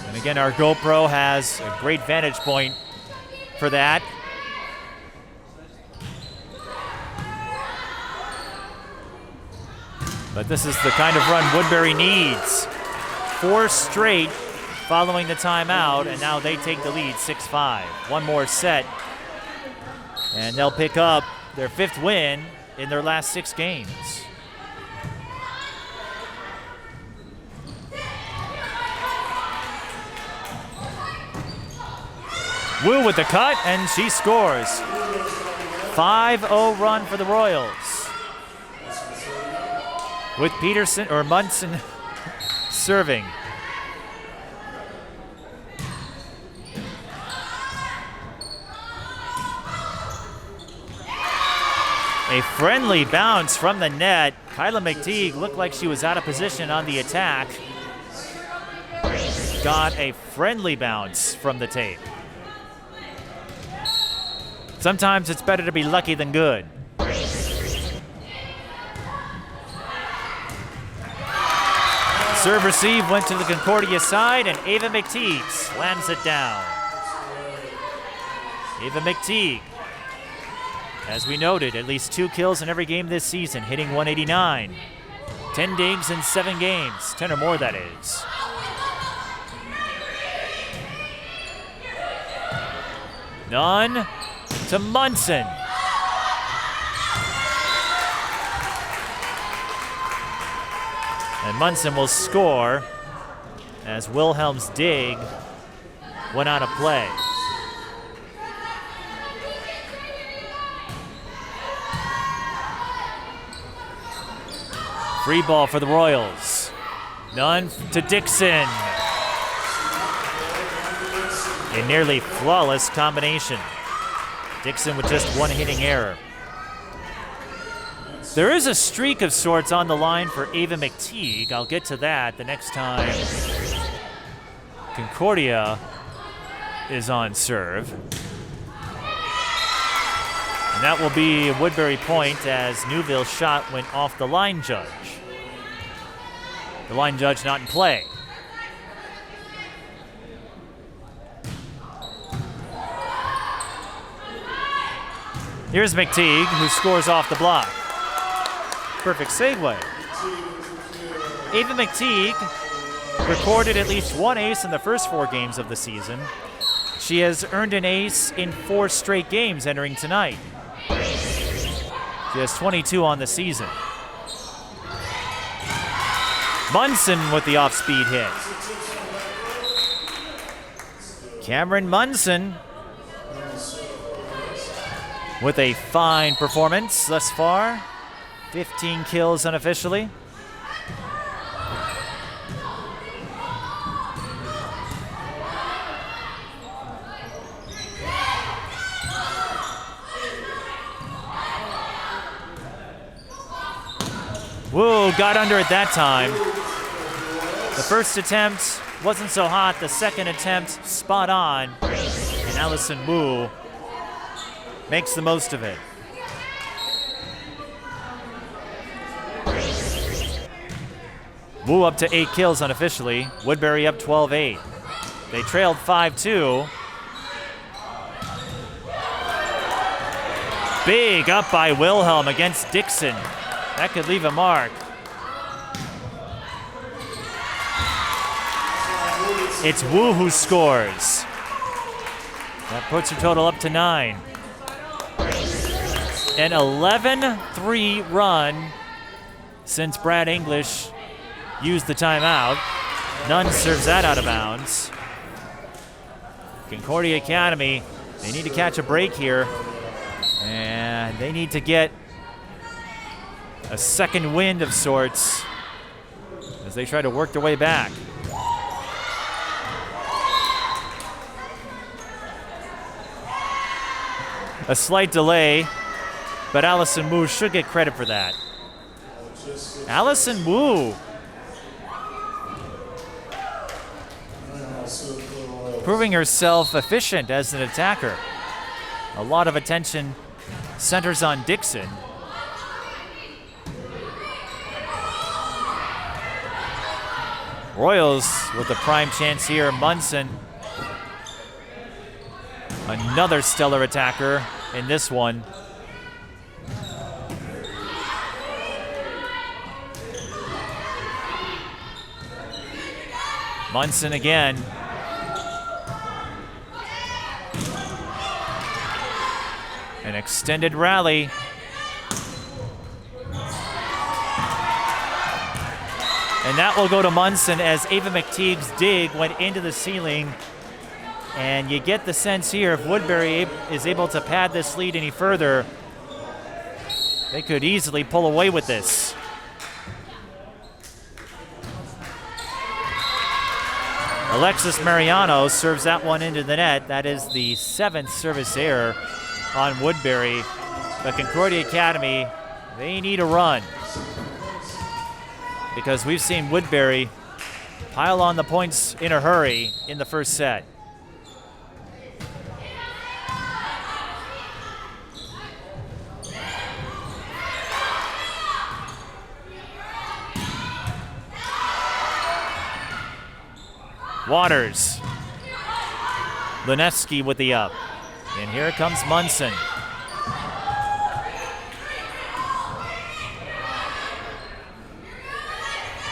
And again, our GoPro has a great vantage point for that. But this is the kind of run Woodbury needs. 4 straight following the timeout, and now they take the lead 6-5. One more set, and they'll pick up their 5th win in their last 6 games. Wu with the cut, and she scores. 5-0 run for the Royals. With Peterson or Monson serving. A friendly bounce from the net. Kyla McTeague looked like she was out of position on the attack. Got a friendly bounce from the tape. Sometimes it's better to be lucky than good. Serve receive went to the Concordia side, and Ava McTeague slams it down. Ava McTeague, as we noted, at least 2 kills in every game this season, hitting 189. 10 digs in 7 games, 10 or more that is. None to Monson. And Monson will score as Wilhelm's dig went out of play. Free ball for the Royals. None to Dixon. A nearly flawless combination. Dixon with just 1 hitting error. There is a streak of sorts on the line for Ava McTeague. I'll get to that the next time Concordia is on serve. And that will be a Woodbury point as Newville's shot went off the line judge. The line judge not in play. Here's McTeague, who scores off the block. Perfect segue. Ava McTeague recorded at least 1 ace in the first 4 games of the season. She has earned an ace in 4 straight games entering tonight. She has 22 on the season. Monson with the off-speed hit. Kameron Monson with a fine performance thus far. 15 kills unofficially. Wu got under it that time. The first attempt wasn't so hot. The second attempt, spot on. And Alison Wu makes the most of it. Wu up to 8 kills unofficially. Woodbury up 12-8. They trailed 5-2. Big up by Wilhelm against Dixon. That could leave a mark. It's Wu who scores. That puts her total up to 9. An 11-3 run since Brad English used the timeout. Nunn serves that out of bounds. Concordia Academy, they need to catch a break here. And they need to get a second wind of sorts as they try to work their way back. A slight delay, but Alison Wu should get credit for that. Alison Wu proving herself efficient as an attacker. A lot of attention centers on Dixon. Royals with a prime chance here. Monson, another stellar attacker in this one. Monson again. An extended rally. And that will go to Monson as Ava McTeague's dig went into the ceiling. And you get the sense here, if Woodbury is able to pad this lead any further, they could easily pull away with this. Alexis Mariano serves that one into the net. That is the 7th service error on Woodbury. But Concordia Academy, they need a run, because we've seen Woodbury pile on the points in a hurry in the first set. Waters. Linevsky with the up. And here comes Monson.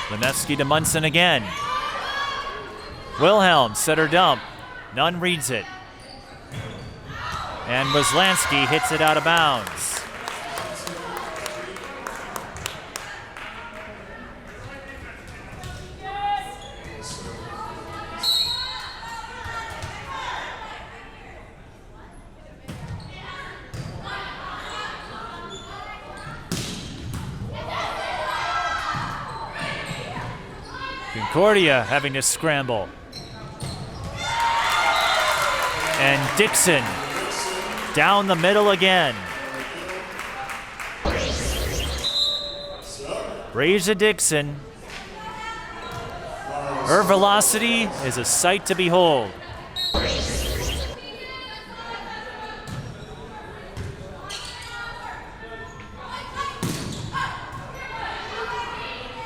Linevsky to Monson again. Wilhelm set her dump. Nunn reads it. And Roslansky hits it out of bounds. Concordia having to scramble. And Dixon down the middle again. Braiziah Dixon. Her velocity is a sight to behold.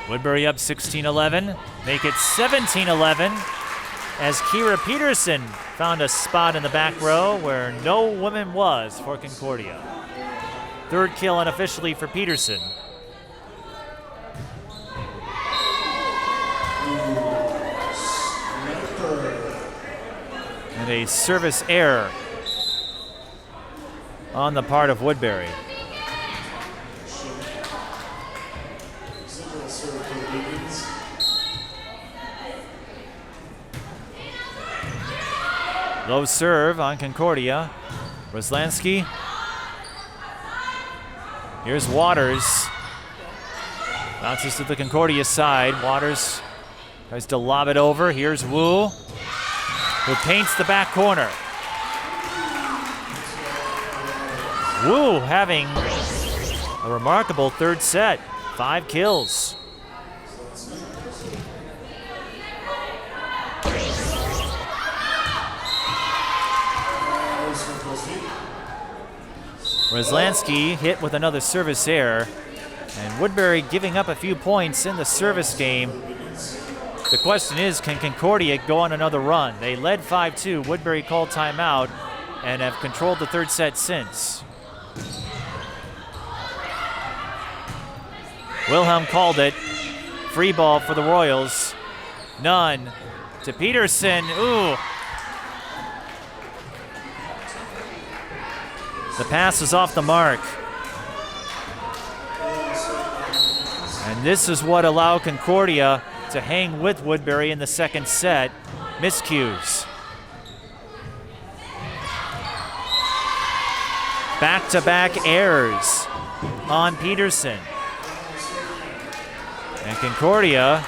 Woodbury up 16-11. Make it 17-11 as Kira Peterson found a spot in the back row where no woman was for Concordia. Third kill unofficially for Peterson. And a service error on the part of Woodbury. Low serve on Concordia. Roslansky Here's Waters. Bounces to the Concordia side. Waters tries to lob it over. Here's Wu, who paints the back corner. Wu having a remarkable third set. 5 kills. Roslansky hit with another service error, and Woodbury giving up a few points in the service game. The question is, can Concordia go on another run? They led 5-2. Woodbury called timeout and have controlled the third set since. Wilhelm called it. Free ball for the Royals. None to Peterson. Ooh. The pass is off the mark. And this is what allowed Concordia to hang with Woodbury in the second set. Miscues. Back-to-back errors on Peterson. And Concordia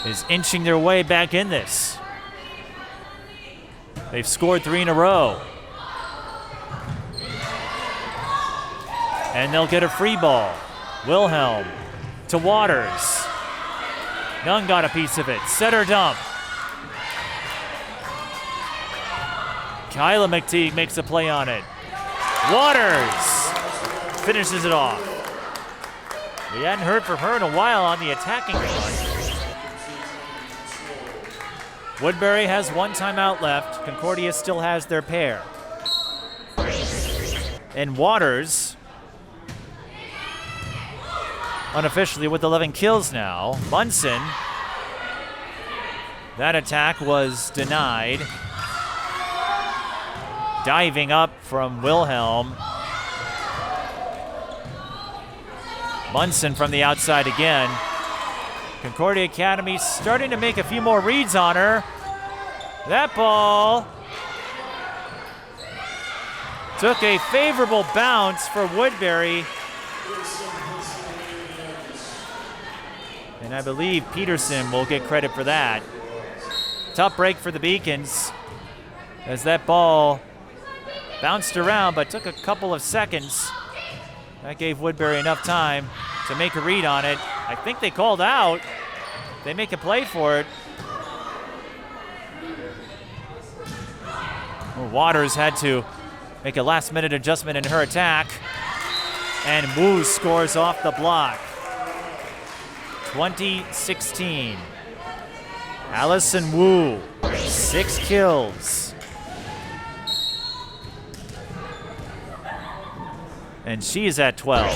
is inching their way back in this. They've scored 3 in a row. And they'll get a free ball. Wilhelm to Waters. Nunn got a piece of it. Setter dump. Kyla McTeague makes a play on it. Waters finishes it off. We hadn't heard from her in a while on the attacking front. Woodbury has 1 timeout left. Concordia still has their pair. And Waters, unofficially with 11 kills now. Monson, that attack was denied. Diving up from Wilhelm. Monson from the outside again. Concordia Academy starting to make a few more reads on her. That ball took a favorable bounce for Woodbury. And I believe Peterson will get credit for that. Tough break for the Beacons as that ball bounced around but took a couple of seconds. That gave Woodbury enough time to make a read on it. I think they called out. They make a play for it. Well, Waters had to make a last-minute adjustment in her attack. And Wu scores off the block. 2016. Alison Wu, 6 kills. And she is at 12.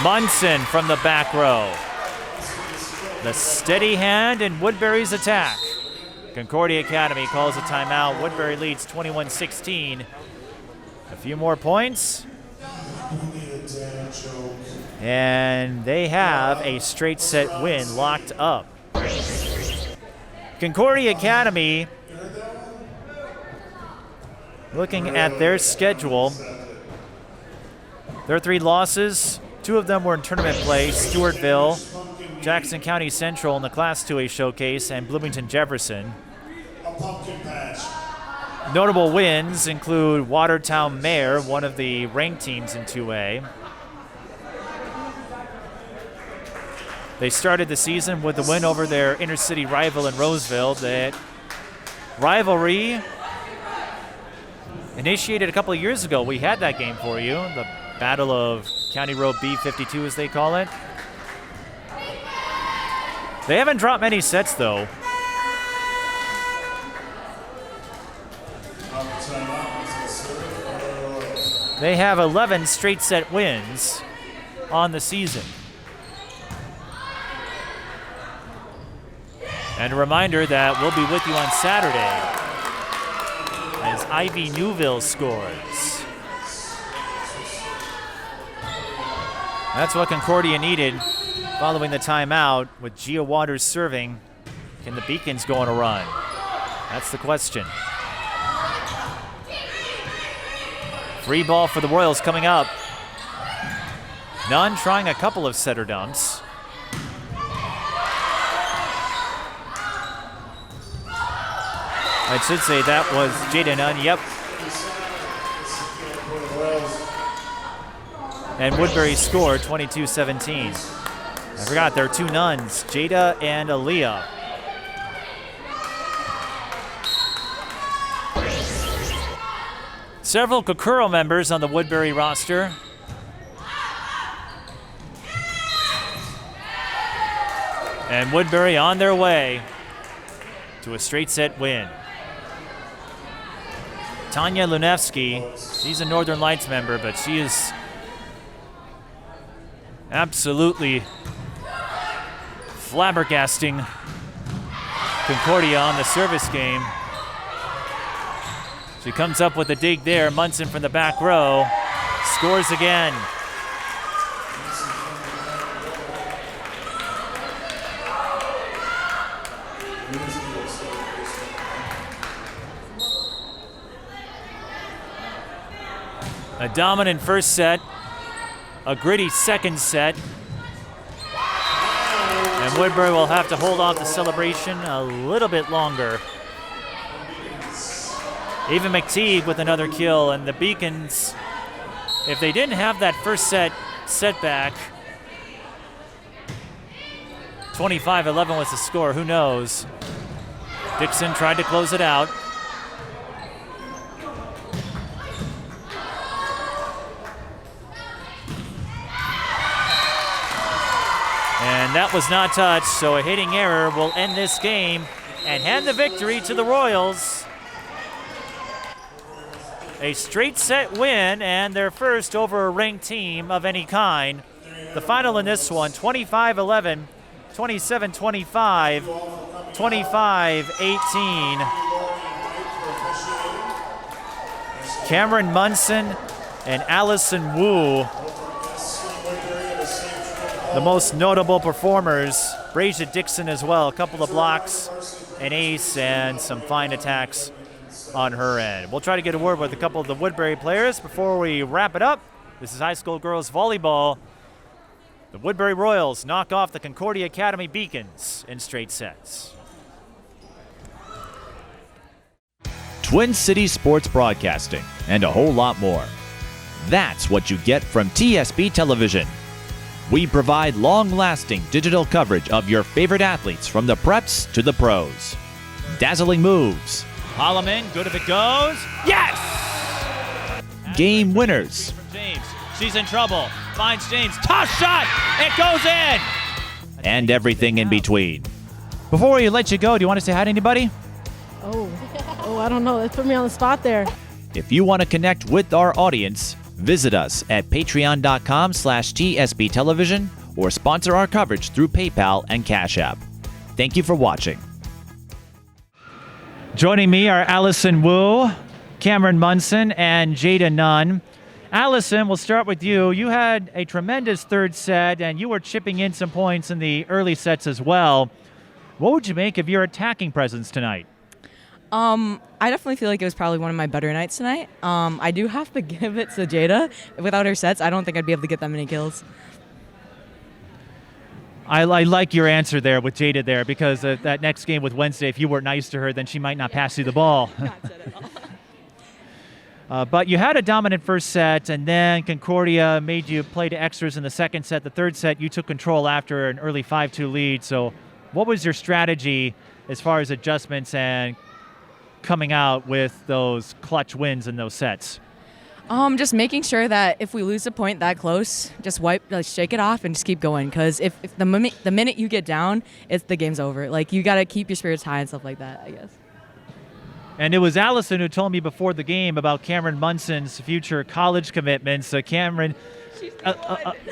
Monson from the back row. The steady hand in Woodbury's attack. Concordia Academy calls a timeout. Woodbury leads 21-16. A few more points. And they have a straight set win locked up. Concordia Academy, looking at their schedule, their 3 losses, 2 of them were in tournament play. Stewartville, Jackson County Central in the Class 2A showcase, and Bloomington Jefferson. Notable wins include Watertown Mare, one of the ranked teams in 2A. They started the season with the win over their inner-city rival in Roseville. That rivalry initiated a couple of years ago. We had that game for you, the Battle of County Road B52, as they call it. They haven't dropped many sets, though. They have 11 straight set wins on the season. And a reminder that we'll be with you on Saturday as Ivy Newville scores. That's what Concordia needed following the timeout, with Gia Waters serving Can the Beacons go on a run? That's the question. Free ball for the Royals coming up. Nunn trying a couple of setter dumps. I should say that was Jada Nunn, yep. And Woodbury scored 22-17. I forgot there are two Nuns, Jada and Aaliyah. Several Kokoro members on the Woodbury roster. And Woodbury on their way to a straight set win. Tanya Lunevsky, she's a Northern Lights member, but she is absolutely flabbergasting Concordia on the service game. She comes up with a dig there. Monson from the back row scores again. A dominant first set, a gritty second set. And Woodbury will have to hold off the celebration a little bit longer. Even McTeague with another kill, and the Beacons, if they didn't have that first set setback, 25-11 was the score, who knows? Dixon tried to close it out. And that was not touched, so a hitting error will end this game and hand the victory to the Royals. A straight set win and their first over a ranked team of any kind. The final in this one, 25-11, 27-25, 25-18. Kameron Monson and Alison Wu, the most notable performers. Braiziah Dixon as well, a couple of blocks, an ace, and some fine attacks on her end. We'll try to get a word with a couple of the Woodbury players before we wrap it up. This is high school girls volleyball. The Woodbury Royals knock off the Concordia Academy Beacons in straight sets. Twin Cities Sports Broadcasting, and a whole lot more. That's what you get from TSB Television. We provide long-lasting digital coverage of your favorite athletes from the preps to the pros. Dazzling moves. Holloman, good if it goes. Yes! Game winners. From James. She's in trouble. Finds James. Toss shot! It goes in! And everything in between. Before we let you go, do you want to say hi to anybody? Oh, I don't know. That put me on the spot there. If you want to connect with our audience, visit us at patreon.com/TSB Television or sponsor our coverage through PayPal and Cash App. Thank you for watching. Joining me are Alison Wu, Kameron Monson, and Jada Nunn. Alison, we'll start with you. You had a tremendous third set, and you were chipping in some points in the early sets as well. What would you make of your attacking presence tonight? I definitely feel like it was probably one of my better nights tonight. I do have to give it to Jada. Without her sets, I don't think I'd be able to get that many kills. I like your answer there with Jada there, because that next game with Wednesday, if you weren't nice to her, then she might not pass you the ball. Not said at all. But you had a dominant first set, and then Concordia made you play to extras in the second set. The third set, you took control after an early 5-2 lead. So what was your strategy as far as adjustments and coming out with those clutch wins in those sets? Just making sure that if we lose a point that close, just shake it off and just keep going. Because if the minute you get down, the game's over. Like, you got to keep your spirits high and stuff like that, I guess. And it was Alison who told me before the game about Kameron Monson's future college commitments. Kameron,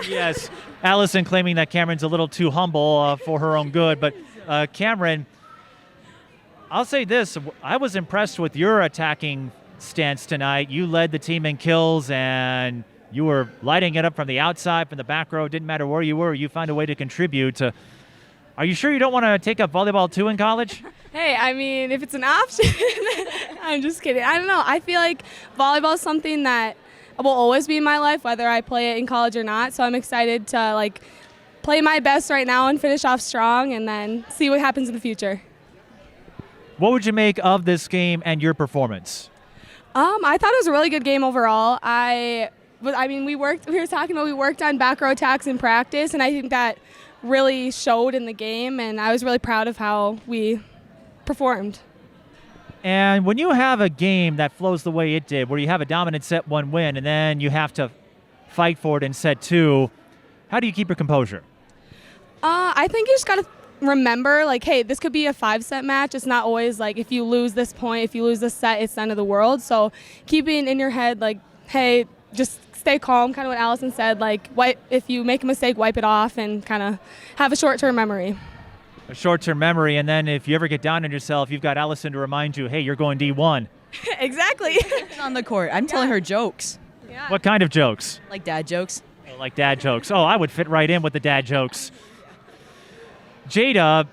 yes, Alison claiming that Cameron's a little too humble for her own good. But Kameron, I'll say this, I was impressed with your attacking stance tonight. You led the team in kills, and you were lighting it up from the outside, from the back row. Didn't matter where you were, you found a way to contribute. Are you sure you don't want to take up volleyball too in college? Hey, I mean, if it's an option, I'm just kidding. I don't know. I feel like volleyball is something that will always be in my life, whether I play it in college or not. So I'm excited to like play my best right now and finish off strong, and then see what happens in the future. What would you make of this game and your performance? I thought it was a really good game overall. We worked on back row attacks in practice, and I think that really showed in the game, and I was really proud of how we performed. And when you have a game that flows the way it did, where you have a dominant set 1 win, and then you have to fight for it in set 2, how do you keep your composure? I think you just got to remember, like, hey, this could be a 5-set match. It's not always like if you lose this point, if you lose this set, it's the end of the world. So keeping in your head, like, hey, just stay calm, kind of what Alison said, like, if you make a mistake, wipe it off and kind of have a short-term memory. A short-term memory, and then if you ever get down on yourself, you've got Alison to remind you, hey, you're going D1. Exactly. On the court, I'm telling her jokes. Yeah. What kind of jokes? Like dad jokes. Oh, like dad jokes. Oh, I would fit right in with the dad jokes. Jada,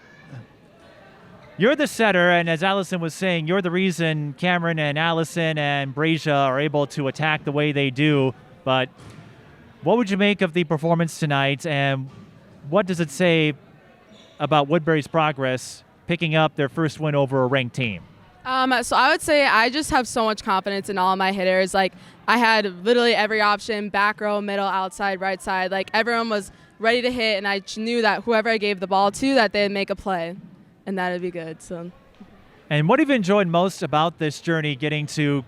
you're the setter, and as Alison was saying, you're the reason Kameron and Alison and Braiziah are able to attack the way they do. But what would you make of the performance tonight, and what does it say about Woodbury's progress picking up their first win over a ranked team? So I would say I just have so much confidence in all of my hitters. Like, I had literally every option, back row, middle, outside, right side. Like, everyone was ready to hit, and I knew that whoever I gave the ball to, that they'd make a play, and that would be good. So. And what have you enjoyed most about this journey, getting to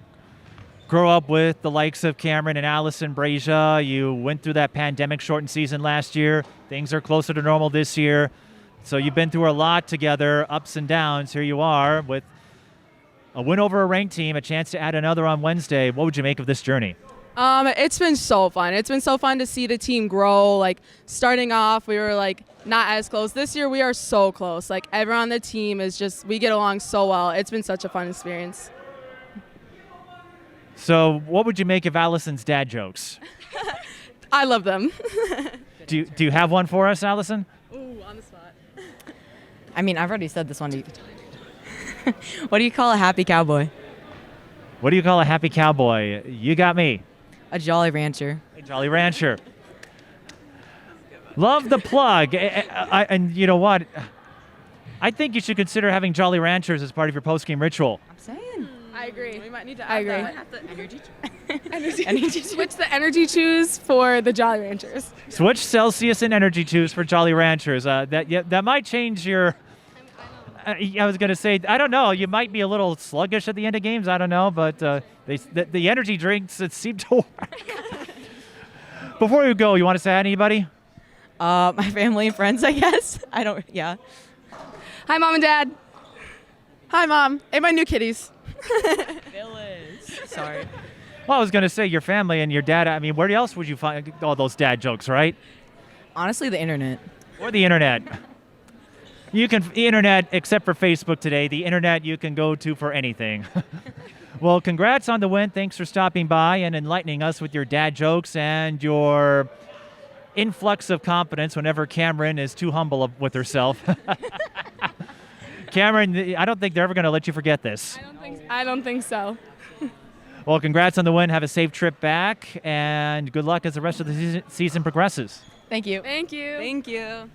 grow up with the likes of Kameron and Alison, Braiziah? You went through that pandemic-shortened season last year. Things are closer to normal this year. So you've been through a lot together, ups and downs. Here you are with a win over a ranked team, a chance to add another on Wednesday. What would you make of this journey? It's been so fun. It's been so fun to see the team grow. Like, starting off, we were like not as close. This year, we are so close. Like, everyone on the team is just, we get along so well. It's been such a fun experience. So what would you make of Alison's dad jokes? I love them. Do you have one for us, Alison? Ooh, on the spot. I mean, I've already said this one to you. What do you call a happy cowboy? What do you call a happy cowboy? You got me. A Jolly Rancher. A Jolly Rancher. Love the plug. And you know what? I think you should consider having Jolly Ranchers as part of your post-game ritual. I'm saying. I agree. We might need to I add agree. that. Energy. Switch the energy chews for the Jolly Ranchers. Switch Celsius and Energy Chews for Jolly Ranchers. That might change your... I was going to say, I don't know. You might be a little sluggish at the end of games. I don't know. But the energy drinks, it seem to work. Before you go, you want to say hi to anybody? My family and friends, I guess. Yeah. Hi, Mom and Dad. Hi, Mom. And my new kitties. Phyllis. Sorry. Well, I was going to say your family and your dad. I mean, where else would you find all those dad jokes, right? Honestly, the internet. Or the internet. The internet, except for Facebook today, the internet you can go to for anything. Well, congrats on the win. Thanks for stopping by and enlightening us with your dad jokes and your influx of confidence whenever Kameron is too humble with herself. Kameron, I don't think they're ever going to let you forget this. I don't think so. Well, congrats on the win. Have a safe trip back, and good luck as the rest of the season progresses. Thank you. Thank you. Thank you.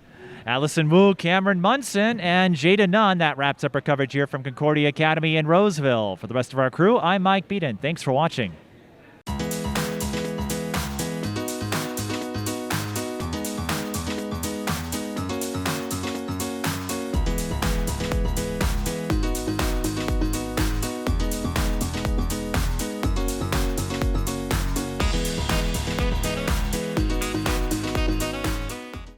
Alison Wu, Kameron Monson, and Jada Nunn. That wraps up our coverage here from Concordia Academy in Roseville. For the rest of our crew, I'm Mike Beaton. Thanks for watching.